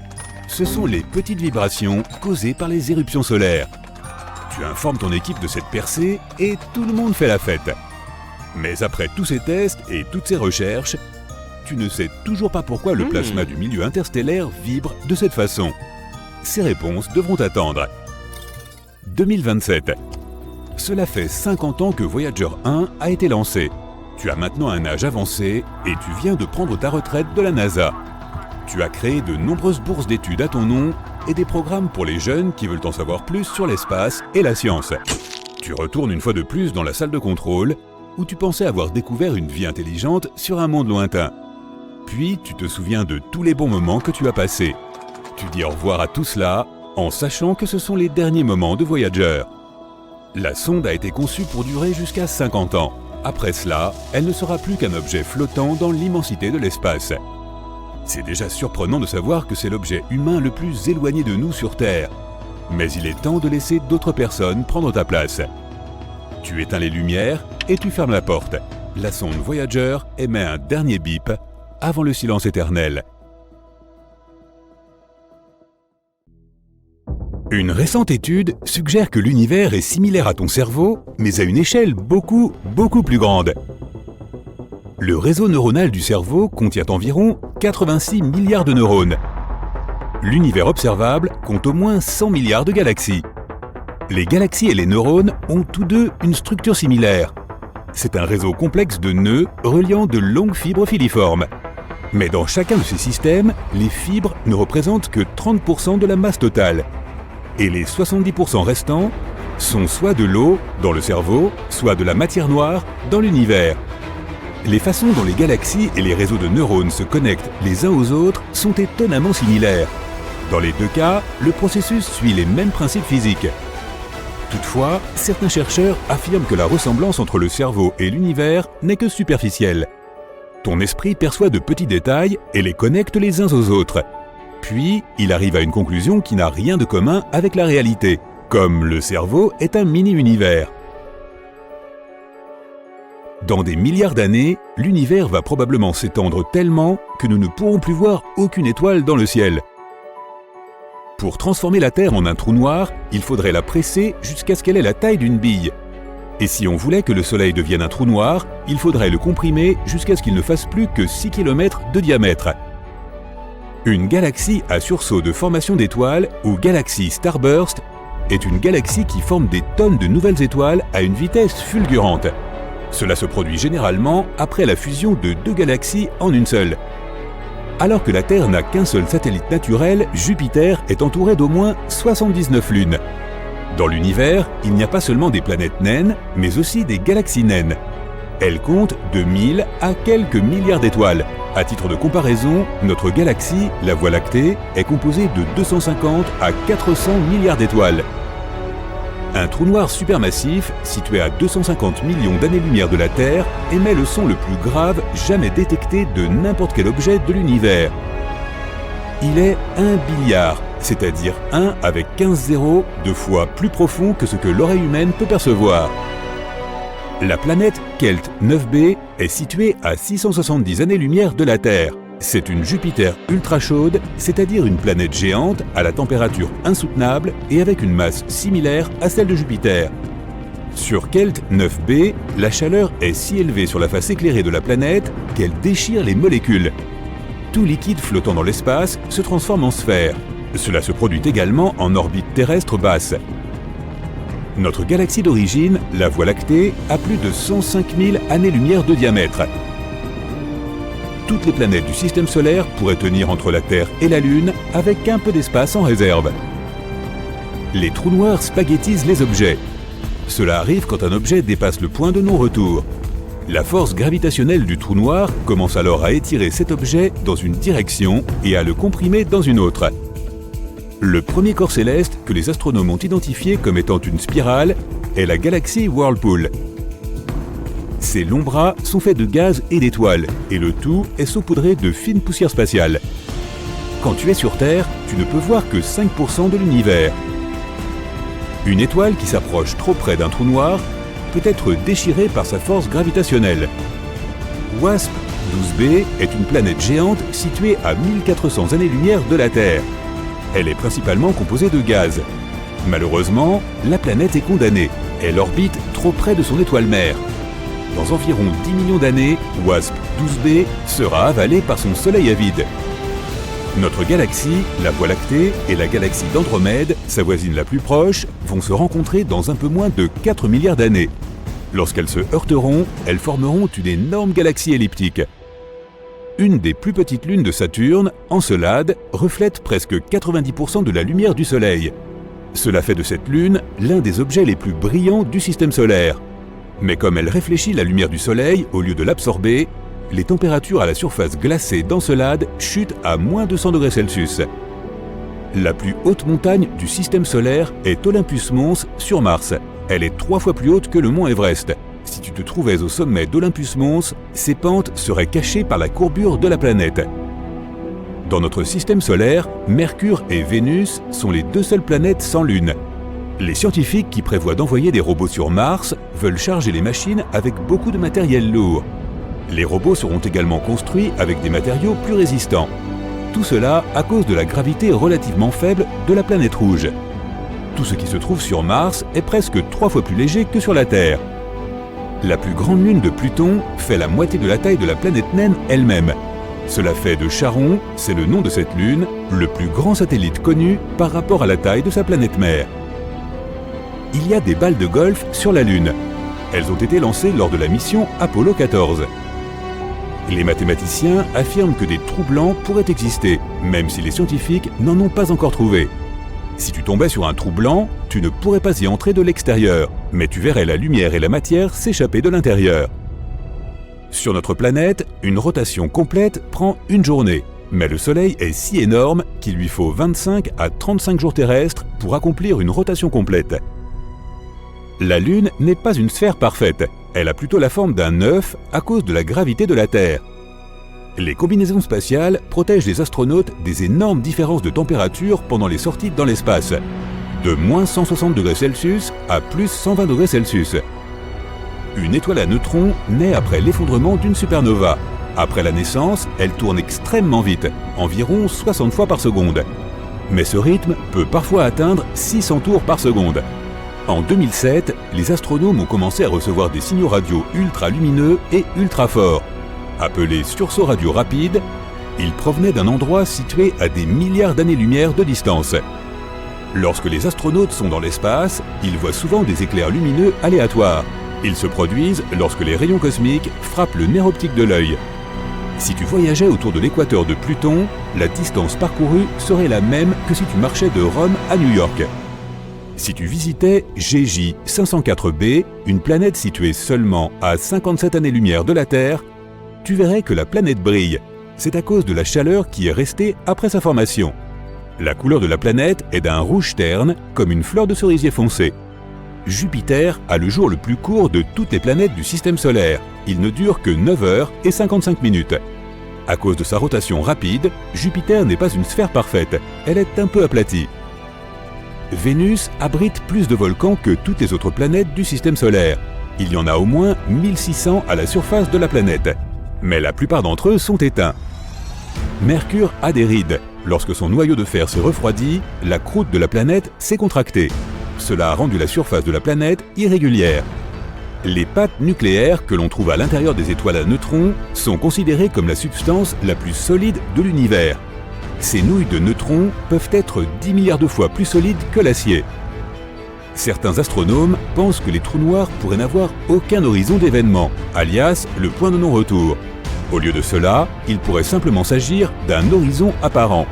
Ce sont les petites vibrations causées par les éruptions solaires. Tu informes ton équipe de cette percée et tout le monde fait la fête. Mais après tous ces tests et toutes ces recherches, tu ne sais toujours pas pourquoi le plasma du milieu interstellaire vibre de cette façon. Ces réponses devront attendre. 2027. Cela fait 50 ans que Voyager 1 a été lancé. Tu as maintenant un âge avancé et tu viens de prendre ta retraite de la NASA. Tu as créé de nombreuses bourses d'études à ton nom et des programmes pour les jeunes qui veulent en savoir plus sur l'espace et la science. Tu retournes une fois de plus dans la salle de contrôle où tu pensais avoir découvert une vie intelligente sur un monde lointain. Puis tu te souviens de tous les bons moments que tu as passés. Tu dis au revoir à tout cela en sachant que ce sont les derniers moments de Voyager. La sonde a été conçue pour durer jusqu'à 50 ans. Après cela, elle ne sera plus qu'un objet flottant dans l'immensité de l'espace. C'est déjà surprenant de savoir que c'est l'objet humain le plus éloigné de nous sur Terre. Mais il est temps de laisser d'autres personnes prendre ta place. Tu éteins les lumières et tu fermes la porte. La sonde Voyager émet un dernier bip avant le silence éternel. Une récente étude suggère que l'univers est similaire à ton cerveau, mais à une échelle beaucoup plus grande. Le réseau neuronal du cerveau contient environ 86 milliards de neurones. L'univers observable compte au moins 100 milliards de galaxies. Les galaxies et les neurones ont tous deux une structure similaire. C'est un réseau complexe de nœuds reliant de longues fibres filiformes. Mais dans chacun de ces systèmes, les fibres ne représentent que 30% de la masse totale. Et les 70% restants sont soit de l'eau dans le cerveau, soit de la matière noire dans l'univers. Les façons dont les galaxies et les réseaux de neurones se connectent les uns aux autres sont étonnamment similaires. Dans les deux cas, le processus suit les mêmes principes physiques. Toutefois, certains chercheurs affirment que la ressemblance entre le cerveau et l'univers n'est que superficielle. Ton esprit perçoit de petits détails et les connecte les uns aux autres. Puis, il arrive à une conclusion qui n'a rien de commun avec la réalité, comme le cerveau est un mini-univers. Dans des milliards d'années, l'univers va probablement s'étendre tellement que nous ne pourrons plus voir aucune étoile dans le ciel. Pour transformer la Terre en un trou noir, il faudrait la presser jusqu'à ce qu'elle ait la taille d'une bille. Et si on voulait que le Soleil devienne un trou noir, il faudrait le comprimer jusqu'à ce qu'il ne fasse plus que 6 km de diamètre. Une galaxie à sursaut de formation d'étoiles, ou galaxie starburst, est une galaxie qui forme des tonnes de nouvelles étoiles à une vitesse fulgurante. Cela se produit généralement après la fusion de deux galaxies en une seule. Alors que la Terre n'a qu'un seul satellite naturel, Jupiter est entouré d'au moins 79 lunes. Dans l'univers, il n'y a pas seulement des planètes naines, mais aussi des galaxies naines. Elles comptent de 1000 à quelques milliards d'étoiles. À titre de comparaison, notre galaxie, la Voie lactée, est composée de 250 à 400 milliards d'étoiles. Un trou noir supermassif, situé à 250 millions d'années-lumière de la Terre, émet le son le plus grave jamais détecté de n'importe quel objet de l'univers. Il est 1 billiard, c'est-à-dire 1 avec 15 zéros, 2 fois plus profond que ce que l'oreille humaine peut percevoir. La planète Kelt 9b est située à 670 années-lumière de la Terre. C'est une Jupiter ultra chaude, c'est-à-dire une planète géante à la température insoutenable et avec une masse similaire à celle de Jupiter. Sur Kelt 9b, la chaleur est si élevée sur la face éclairée de la planète qu'elle déchire les molécules. Tout liquide flottant dans l'espace se transforme en sphère. Cela se produit également en orbite terrestre basse. Notre galaxie d'origine, la Voie lactée, a plus de 105 000 années-lumière de diamètre. Toutes les planètes du système solaire pourraient tenir entre la Terre et la Lune avec un peu d'espace en réserve. Les trous noirs spaghettisent les objets. Cela arrive quand un objet dépasse le point de non-retour. La force gravitationnelle du trou noir commence alors à étirer cet objet dans une direction et à le comprimer dans une autre. Le premier corps céleste que les astronomes ont identifié comme étant une spirale est la galaxie Whirlpool. Ses longs bras sont faits de gaz et d'étoiles, et le tout est saupoudré de fines poussières spatiales. Quand tu es sur Terre, tu ne peux voir que 5% de l'univers. Une étoile qui s'approche trop près d'un trou noir peut être déchirée par sa force gravitationnelle. WASP 12b est une planète géante située à 1400 années-lumière de la Terre. Elle est principalement composée de gaz. Malheureusement, la planète est condamnée. Elle orbite trop près de son étoile mère. Dans environ 10 millions d'années, WASP 12b sera avalée par son soleil à vide. Notre galaxie, la Voie lactée, et la galaxie d'Andromède, sa voisine la plus proche, vont se rencontrer dans un peu moins de 4 milliards d'années. Lorsqu'elles se heurteront, elles formeront une énorme galaxie elliptique. Une des plus petites lunes de Saturne, Encelade, reflète presque 90% de la lumière du Soleil. Cela fait de cette lune l'un des objets les plus brillants du système solaire. Mais comme elle réfléchit la lumière du Soleil au lieu de l'absorber, les températures à la surface glacée d'Encelade chutent à moins de 100 degrés Celsius. La plus haute montagne du système solaire est Olympus Mons sur Mars. Elle est 3 fois plus haute que le mont Everest. Si tu te trouvais au sommet d'Olympus Mons, ces pentes seraient cachées par la courbure de la planète. Dans notre système solaire, Mercure et Vénus sont les 2 seules planètes sans lune. Les scientifiques qui prévoient d'envoyer des robots sur Mars veulent charger les machines avec beaucoup de matériel lourd. Les robots seront également construits avec des matériaux plus résistants. Tout cela à cause de la gravité relativement faible de la planète rouge. Tout ce qui se trouve sur Mars est presque 3 fois plus léger que sur la Terre. La plus grande lune de Pluton fait la moitié de la taille de la planète naine elle-même. Cela fait de Charon, c'est le nom de cette lune, le plus grand satellite connu par rapport à la taille de sa planète mère. Il y a des balles de golf sur la Lune. Elles ont été lancées lors de la mission Apollo 14. Les mathématiciens affirment que des trous blancs pourraient exister, même si les scientifiques n'en ont pas encore trouvé. Si tu tombais sur un trou blanc, tu ne pourrais pas y entrer de l'extérieur, mais tu verrais la lumière et la matière s'échapper de l'intérieur. Sur notre planète, une rotation complète prend une journée, mais le Soleil est si énorme qu'il lui faut 25 à 35 jours terrestres pour accomplir une rotation complète. La Lune n'est pas une sphère parfaite, elle a plutôt la forme d'un œuf à cause de la gravité de la Terre. Les combinaisons spatiales protègent les astronautes des énormes différences de température pendant les sorties dans l'espace, de moins 160 degrés Celsius à plus 120 degrés Celsius. Une étoile à neutrons naît après l'effondrement d'une supernova. Après la naissance, elle tourne extrêmement vite, environ 60 fois par seconde. Mais ce rythme peut parfois atteindre 600 tours par seconde. En 2007, les astronomes ont commencé à recevoir des signaux radio ultra lumineux et ultra forts. Appelés sursauts radio rapides, ils provenaient d'un endroit situé à des milliards d'années-lumière de distance. Lorsque les astronautes sont dans l'espace, ils voient souvent des éclairs lumineux aléatoires. Ils se produisent lorsque les rayons cosmiques frappent le nerf optique de l'œil. Si tu voyageais autour de l'équateur de Pluton, la distance parcourue serait la même que si tu marchais de Rome à New York. Si tu visitais GJ 504b, une planète située seulement à 57 années-lumière de la Terre, tu verrais que la planète brille. C'est à cause de la chaleur qui est restée après sa formation. La couleur de la planète est d'un rouge terne, comme une fleur de cerisier foncé. Jupiter a le jour le plus court de toutes les planètes du système solaire. Il ne dure que 9 heures et 55 minutes. À cause de sa rotation rapide, Jupiter n'est pas une sphère parfaite, elle est un peu aplatie. Vénus abrite plus de volcans que toutes les autres planètes du système solaire. Il y en a au moins 1600 à la surface de la planète. Mais la plupart d'entre eux sont éteints. Mercure a des rides. Lorsque son noyau de fer s'est refroidi, la croûte de la planète s'est contractée. Cela a rendu la surface de la planète irrégulière. Les pattes nucléaires que l'on trouve à l'intérieur des étoiles à neutrons sont considérées comme la substance la plus solide de l'univers. Ces nouilles de neutrons peuvent être 10 milliards de fois plus solides que l'acier. Certains astronomes pensent que les trous noirs pourraient n'avoir aucun horizon d'événement, alias le point de non-retour. Au lieu de cela, il pourrait simplement s'agir d'un horizon apparent.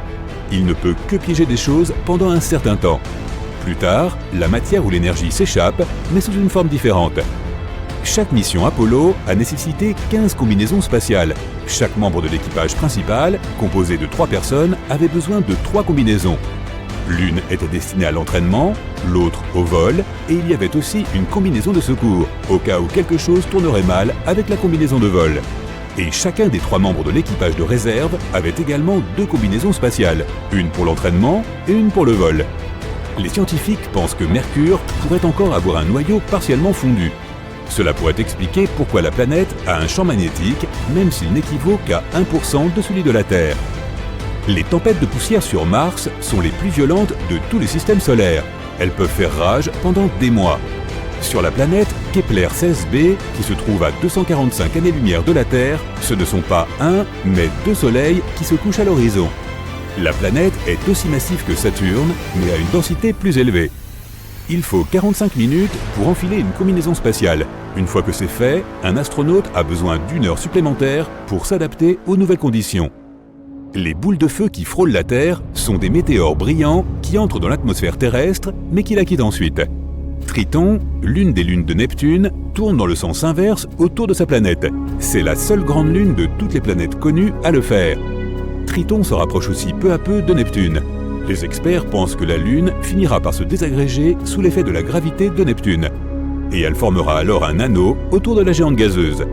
Il ne peut que piéger des choses pendant un certain temps. Plus tard, la matière ou l'énergie s'échappe, mais sous une forme différente. Chaque mission Apollo a nécessité 15 combinaisons spatiales. Chaque membre de l'équipage principal, composé de 3 personnes, avait besoin de 3 combinaisons. L'une était destinée à l'entraînement, l'autre au vol, et il y avait aussi une combinaison de secours, au cas où quelque chose tournerait mal avec la combinaison de vol. Et chacun des 3 membres de l'équipage de réserve avait également 2 combinaisons spatiales, une pour l'entraînement et une pour le vol. Les scientifiques pensent que Mercure pourrait encore avoir un noyau partiellement fondu. Cela pourrait expliquer pourquoi la planète a un champ magnétique, même s'il n'équivaut qu'à 1% de celui de la Terre. Les tempêtes de poussière sur Mars sont les plus violentes de tous les systèmes solaires. Elles peuvent faire rage pendant des mois. Sur la planète Kepler 16b, qui se trouve à 245 années-lumière de la Terre, ce ne sont pas un, mais 2 soleils qui se couchent à l'horizon. La planète est aussi massive que Saturne, mais à une densité plus élevée. Il faut 45 minutes pour enfiler une combinaison spatiale. Une fois que c'est fait, un astronaute a besoin d'1 heure supplémentaire pour s'adapter aux nouvelles conditions. Les boules de feu qui frôlent la Terre sont des météores brillants qui entrent dans l'atmosphère terrestre, mais qui la quittent ensuite. Triton, l'une des lunes de Neptune, tourne dans le sens inverse autour de sa planète. C'est la seule grande lune de toutes les planètes connues à le faire. Triton se rapproche aussi peu à peu de Neptune. Les experts pensent que la Lune finira par se désagréger sous l'effet de la gravité de Neptune. Et elle formera alors un anneau autour de la géante gazeuse.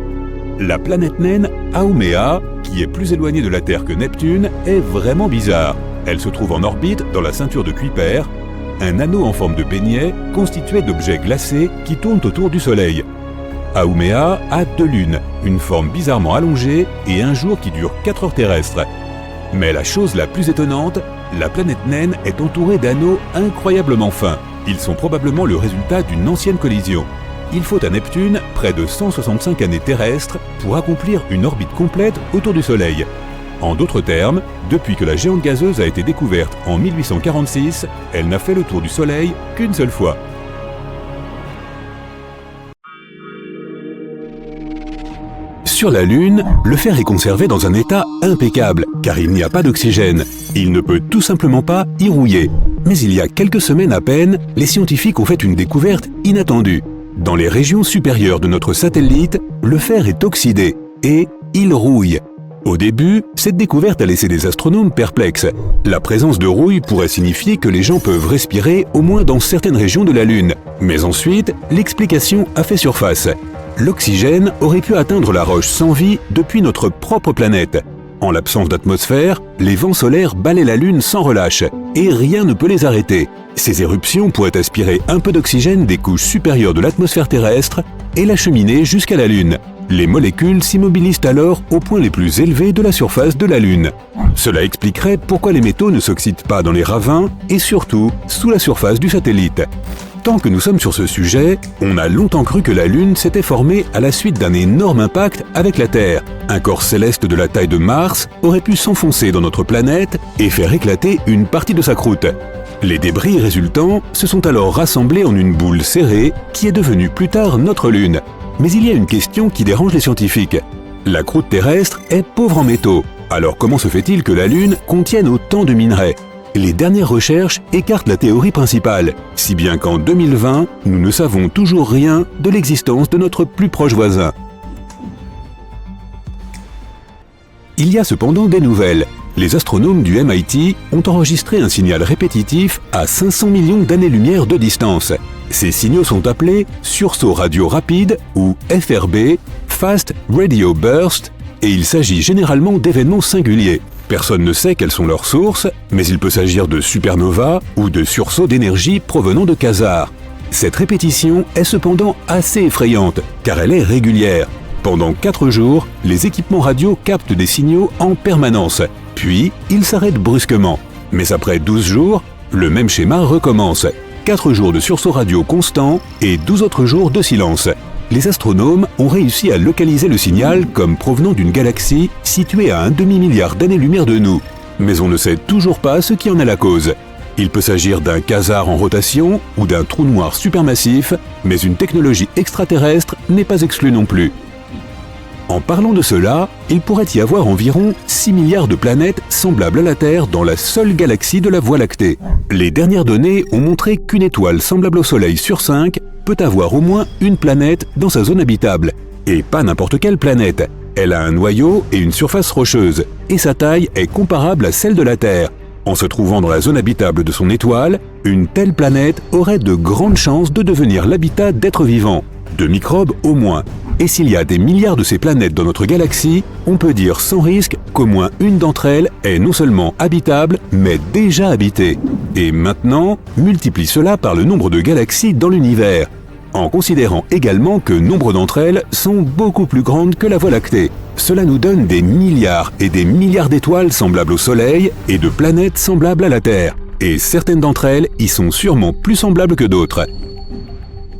La planète naine Haumea, qui est plus éloignée de la Terre que Neptune, est vraiment bizarre. Elle se trouve en orbite dans la ceinture de Kuiper, un anneau en forme de beignet constitué d'objets glacés qui tournent autour du Soleil. Haumea a 2 lunes, une forme bizarrement allongée et un jour qui dure 4 heures terrestres. Mais la chose la plus étonnante, la planète naine est entourée d'anneaux incroyablement fins. Ils sont probablement le résultat d'une ancienne collision. Il faut à Neptune près de 165 années terrestres pour accomplir une orbite complète autour du Soleil. En d'autres termes, depuis que la géante gazeuse a été découverte en 1846, elle n'a fait le tour du Soleil qu'une seule fois. Sur la Lune, le fer est conservé dans un état impeccable, car il n'y a pas d'oxygène. Il ne peut tout simplement pas y rouiller. Mais il y a quelques semaines à peine, les scientifiques ont fait une découverte inattendue. Dans les régions supérieures de notre satellite, le fer est oxydé et il rouille. Au début, cette découverte a laissé des astronomes perplexes. La présence de rouille pourrait signifier que les gens peuvent respirer au moins dans certaines régions de la Lune. Mais ensuite, l'explication a fait surface. L'oxygène aurait pu atteindre la roche sans vie depuis notre propre planète. En l'absence d'atmosphère, les vents solaires balaient la Lune sans relâche, et rien ne peut les arrêter. Ces éruptions pourraient aspirer un peu d'oxygène des couches supérieures de l'atmosphère terrestre et l'acheminer jusqu'à la Lune. Les molécules s'immobilisent alors aux points les plus élevés de la surface de la Lune. Cela expliquerait pourquoi les métaux ne s'oxydent pas dans les ravins et surtout sous la surface du satellite. Tant que nous sommes sur ce sujet, on a longtemps cru que la Lune s'était formée à la suite d'un énorme impact avec la Terre. Un corps céleste de la taille de Mars aurait pu s'enfoncer dans notre planète et faire éclater une partie de sa croûte. Les débris résultants se sont alors rassemblés en une boule serrée qui est devenue plus tard notre Lune. Mais il y a une question qui dérange les scientifiques. La croûte terrestre est pauvre en métaux. Alors comment se fait-il que la Lune contienne autant de minerais ? Les dernières recherches écartent la théorie principale, si bien qu'en 2020, nous ne savons toujours rien de l'existence de notre plus proche voisin. Il y a cependant des nouvelles. Les astronomes du MIT ont enregistré un signal répétitif à 500 millions d'années-lumière de distance. Ces signaux sont appelés sursauts radio rapides ou FRB, Fast Radio Burst, et il s'agit généralement d'événements singuliers. Personne ne sait quelles sont leurs sources, mais il peut s'agir de supernovas ou de sursauts d'énergie provenant de quasars. Cette répétition est cependant assez effrayante, car elle est régulière. Pendant 4 jours, les équipements radio captent des signaux en permanence, puis ils s'arrêtent brusquement. Mais après 12 jours, le même schéma recommence. 4 jours de sursauts radio constants et 12 autres jours de silence. Les astronomes ont réussi à localiser le signal comme provenant d'une galaxie située à un demi-milliard d'années-lumière de nous. Mais on ne sait toujours pas ce qui en est la cause. Il peut s'agir d'un quasar en rotation ou d'un trou noir supermassif, mais une technologie extraterrestre n'est pas exclue non plus. En parlant de cela, il pourrait y avoir environ 6 milliards de planètes semblables à la Terre dans la seule galaxie de la Voie lactée. Les dernières données ont montré qu'une étoile semblable au Soleil sur 5 peut avoir au moins une planète dans sa zone habitable. Et pas n'importe quelle planète. Elle a un noyau et une surface rocheuse, et sa taille est comparable à celle de la Terre. En se trouvant dans la zone habitable de son étoile, une telle planète aurait de grandes chances de devenir l'habitat d'êtres vivants, de microbes au moins. Et s'il y a des milliards de ces planètes dans notre galaxie, on peut dire sans risque qu'au moins une d'entre elles est non seulement habitable, mais déjà habitée. Et maintenant, multiplie cela par le nombre de galaxies dans l'univers, en considérant également que nombre d'entre elles sont beaucoup plus grandes que la Voie lactée. Cela nous donne des milliards et des milliards d'étoiles semblables au Soleil et de planètes semblables à la Terre. Et certaines d'entre elles y sont sûrement plus semblables que d'autres.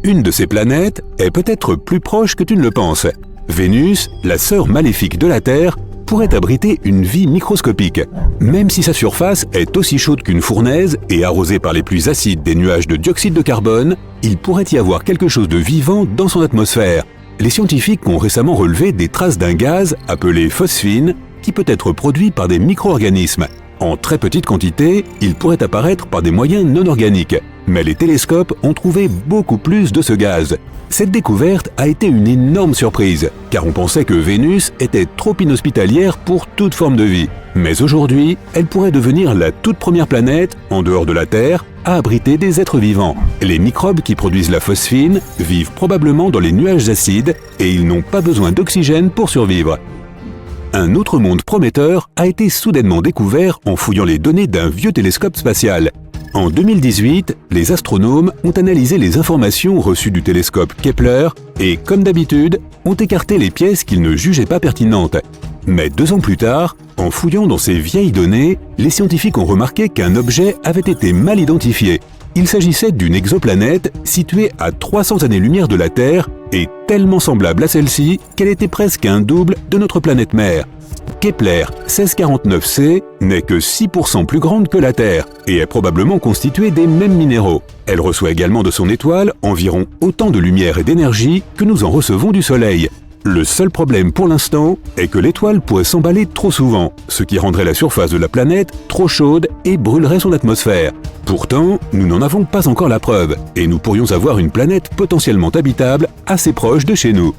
Une de ces planètes est peut-être plus proche que tu ne le penses. Vénus, la sœur maléfique de la Terre, pourrait abriter une vie microscopique. Même si sa surface est aussi chaude qu'une fournaise et arrosée par les pluies acides des nuages de dioxyde de carbone, il pourrait y avoir quelque chose de vivant dans son atmosphère. Les scientifiques ont récemment relevé des traces d'un gaz appelé phosphine qui peut être produit par des micro-organismes. En très petite quantité, il pourrait apparaître par des moyens non organiques. Mais les télescopes ont trouvé beaucoup plus de ce gaz. Cette découverte a été une énorme surprise, car on pensait que Vénus était trop inhospitalière pour toute forme de vie. Mais aujourd'hui, elle pourrait devenir la toute première planète, en dehors de la Terre, à abriter des êtres vivants. Les microbes qui produisent la phosphine vivent probablement dans les nuages acides et ils n'ont pas besoin d'oxygène pour survivre. Un autre monde prometteur a été soudainement découvert en fouillant les données d'un vieux télescope spatial. En 2018, les astronomes ont analysé les informations reçues du télescope Kepler et, comme d'habitude, ont écarté les pièces qu'ils ne jugeaient pas pertinentes. Mais 2 ans plus tard, en fouillant dans ces vieilles données, les scientifiques ont remarqué qu'un objet avait été mal identifié. Il s'agissait d'une exoplanète située à 300 années-lumière de la Terre et tellement semblable à celle-ci qu'elle était presque un double de notre planète mère. Kepler 1649c n'est que 6% plus grande que la Terre et est probablement constituée des mêmes minéraux. Elle reçoit également de son étoile environ autant de lumière et d'énergie que nous en recevons du Soleil. Le seul problème pour l'instant est que l'étoile pourrait s'emballer trop souvent, ce qui rendrait la surface de la planète trop chaude et brûlerait son atmosphère. Pourtant, nous n'en avons pas encore la preuve et nous pourrions avoir une planète potentiellement habitable assez proche de chez nous.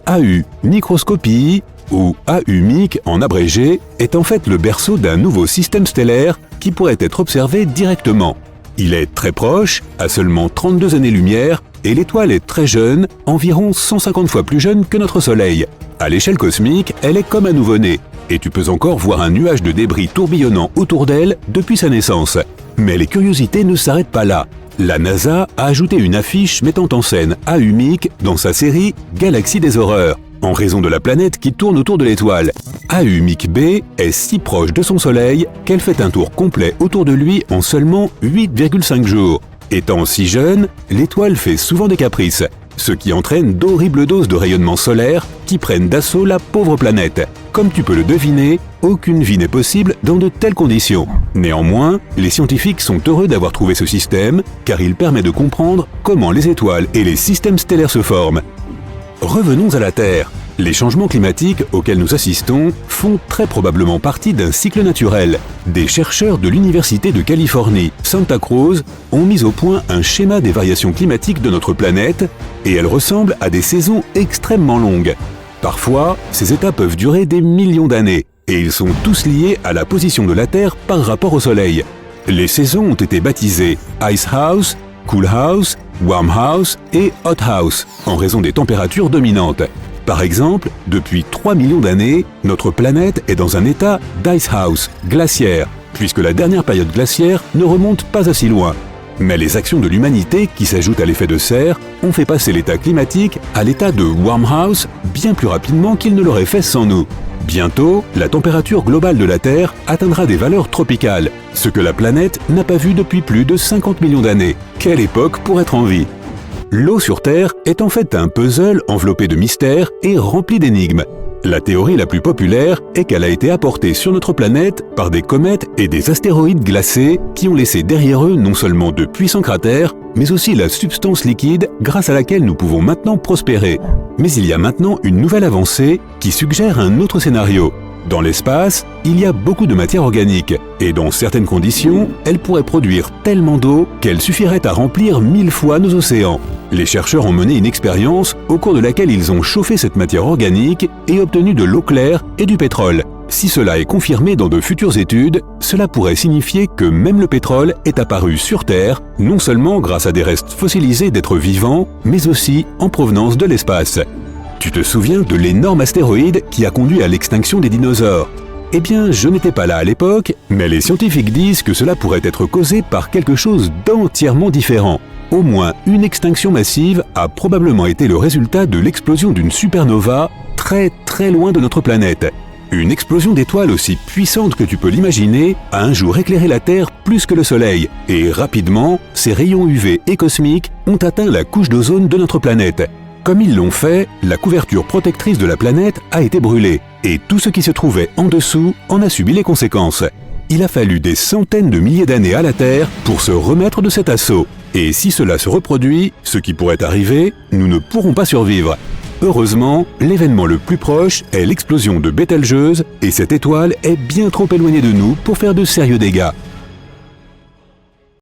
AU microscopie, ou AUMIC en abrégé, est en fait le berceau d'un nouveau système stellaire qui pourrait être observé directement. Il est très proche, à seulement 32 années-lumière, et l'étoile est très jeune, environ 150 fois plus jeune que notre Soleil. À l'échelle cosmique, elle est comme un nouveau-né, et tu peux encore voir un nuage de débris tourbillonnant autour d'elle depuis sa naissance. Mais les curiosités ne s'arrêtent pas là. La NASA a ajouté une affiche mettant en scène AUMIC dans sa série Galaxie des horreurs, en raison de la planète qui tourne autour de l'étoile. AUMIC B est si proche de son Soleil qu'elle fait un tour complet autour de lui en seulement 8,5 jours. Étant si jeune, l'étoile fait souvent des caprices, ce qui entraîne d'horribles doses de rayonnement solaire qui prennent d'assaut la pauvre planète. Comme tu peux le deviner, aucune vie n'est possible dans de telles conditions. Néanmoins, les scientifiques sont heureux d'avoir trouvé ce système, car il permet de comprendre comment les étoiles et les systèmes stellaires se forment. Revenons à la Terre. Les changements climatiques auxquels nous assistons font très probablement partie d'un cycle naturel. Des chercheurs de l'Université de Californie, Santa Cruz, ont mis au point un schéma des variations climatiques de notre planète et elles ressemblent à des saisons extrêmement longues. Parfois, ces états peuvent durer des millions d'années et ils sont tous liés à la position de la Terre par rapport au Soleil. Les saisons ont été baptisées Ice House, Cool House, Warm House et Hot House en raison des températures dominantes. Par exemple, depuis 3 millions d'années, notre planète est dans un état d'ice house, glaciaire, puisque la dernière période glaciaire ne remonte pas assez loin. Mais les actions de l'humanité, qui s'ajoutent à l'effet de serre, ont fait passer l'état climatique à l'état de warm house bien plus rapidement qu'il ne l'aurait fait sans nous. Bientôt, la température globale de la Terre atteindra des valeurs tropicales, ce que la planète n'a pas vu depuis plus de 50 millions d'années. Quelle époque pour être en vie! L'eau sur Terre est en fait un puzzle enveloppé de mystères et rempli d'énigmes. La théorie la plus populaire est qu'elle a été apportée sur notre planète par des comètes et des astéroïdes glacés qui ont laissé derrière eux non seulement de puissants cratères, mais aussi la substance liquide grâce à laquelle nous pouvons maintenant prospérer. Mais il y a maintenant une nouvelle avancée qui suggère un autre scénario. Dans l'espace, il y a beaucoup de matière organique, et dans certaines conditions, elle pourrait produire tellement d'eau qu'elle suffirait à remplir 1000 fois nos océans. Les chercheurs ont mené une expérience au cours de laquelle ils ont chauffé cette matière organique et obtenu de l'eau claire et du pétrole. Si cela est confirmé dans de futures études, cela pourrait signifier que même le pétrole est apparu sur Terre, non seulement grâce à des restes fossilisés d'êtres vivants, mais aussi en provenance de l'espace. Tu te souviens de l'énorme astéroïde qui a conduit à l'extinction des dinosaures? Eh bien, je n'étais pas là à l'époque, mais les scientifiques disent que cela pourrait être causé par quelque chose d'entièrement différent. Au moins une extinction massive a probablement été le résultat de l'explosion d'une supernova très loin de notre planète. Une explosion d'étoiles aussi puissante que tu peux l'imaginer a un jour éclairé la Terre plus que le Soleil, et rapidement, ces rayons UV et cosmiques ont atteint la couche d'ozone de notre planète. Comme ils l'ont fait, la couverture protectrice de la planète a été brûlée, et tout ce qui se trouvait en dessous en a subi les conséquences. Il a fallu des centaines de milliers d'années à la Terre pour se remettre de cet assaut. Et si cela se reproduit, ce qui pourrait arriver, nous ne pourrons pas survivre. Heureusement, l'événement le plus proche est l'explosion de Bételgeuse, et cette étoile est bien trop éloignée de nous pour faire de sérieux dégâts.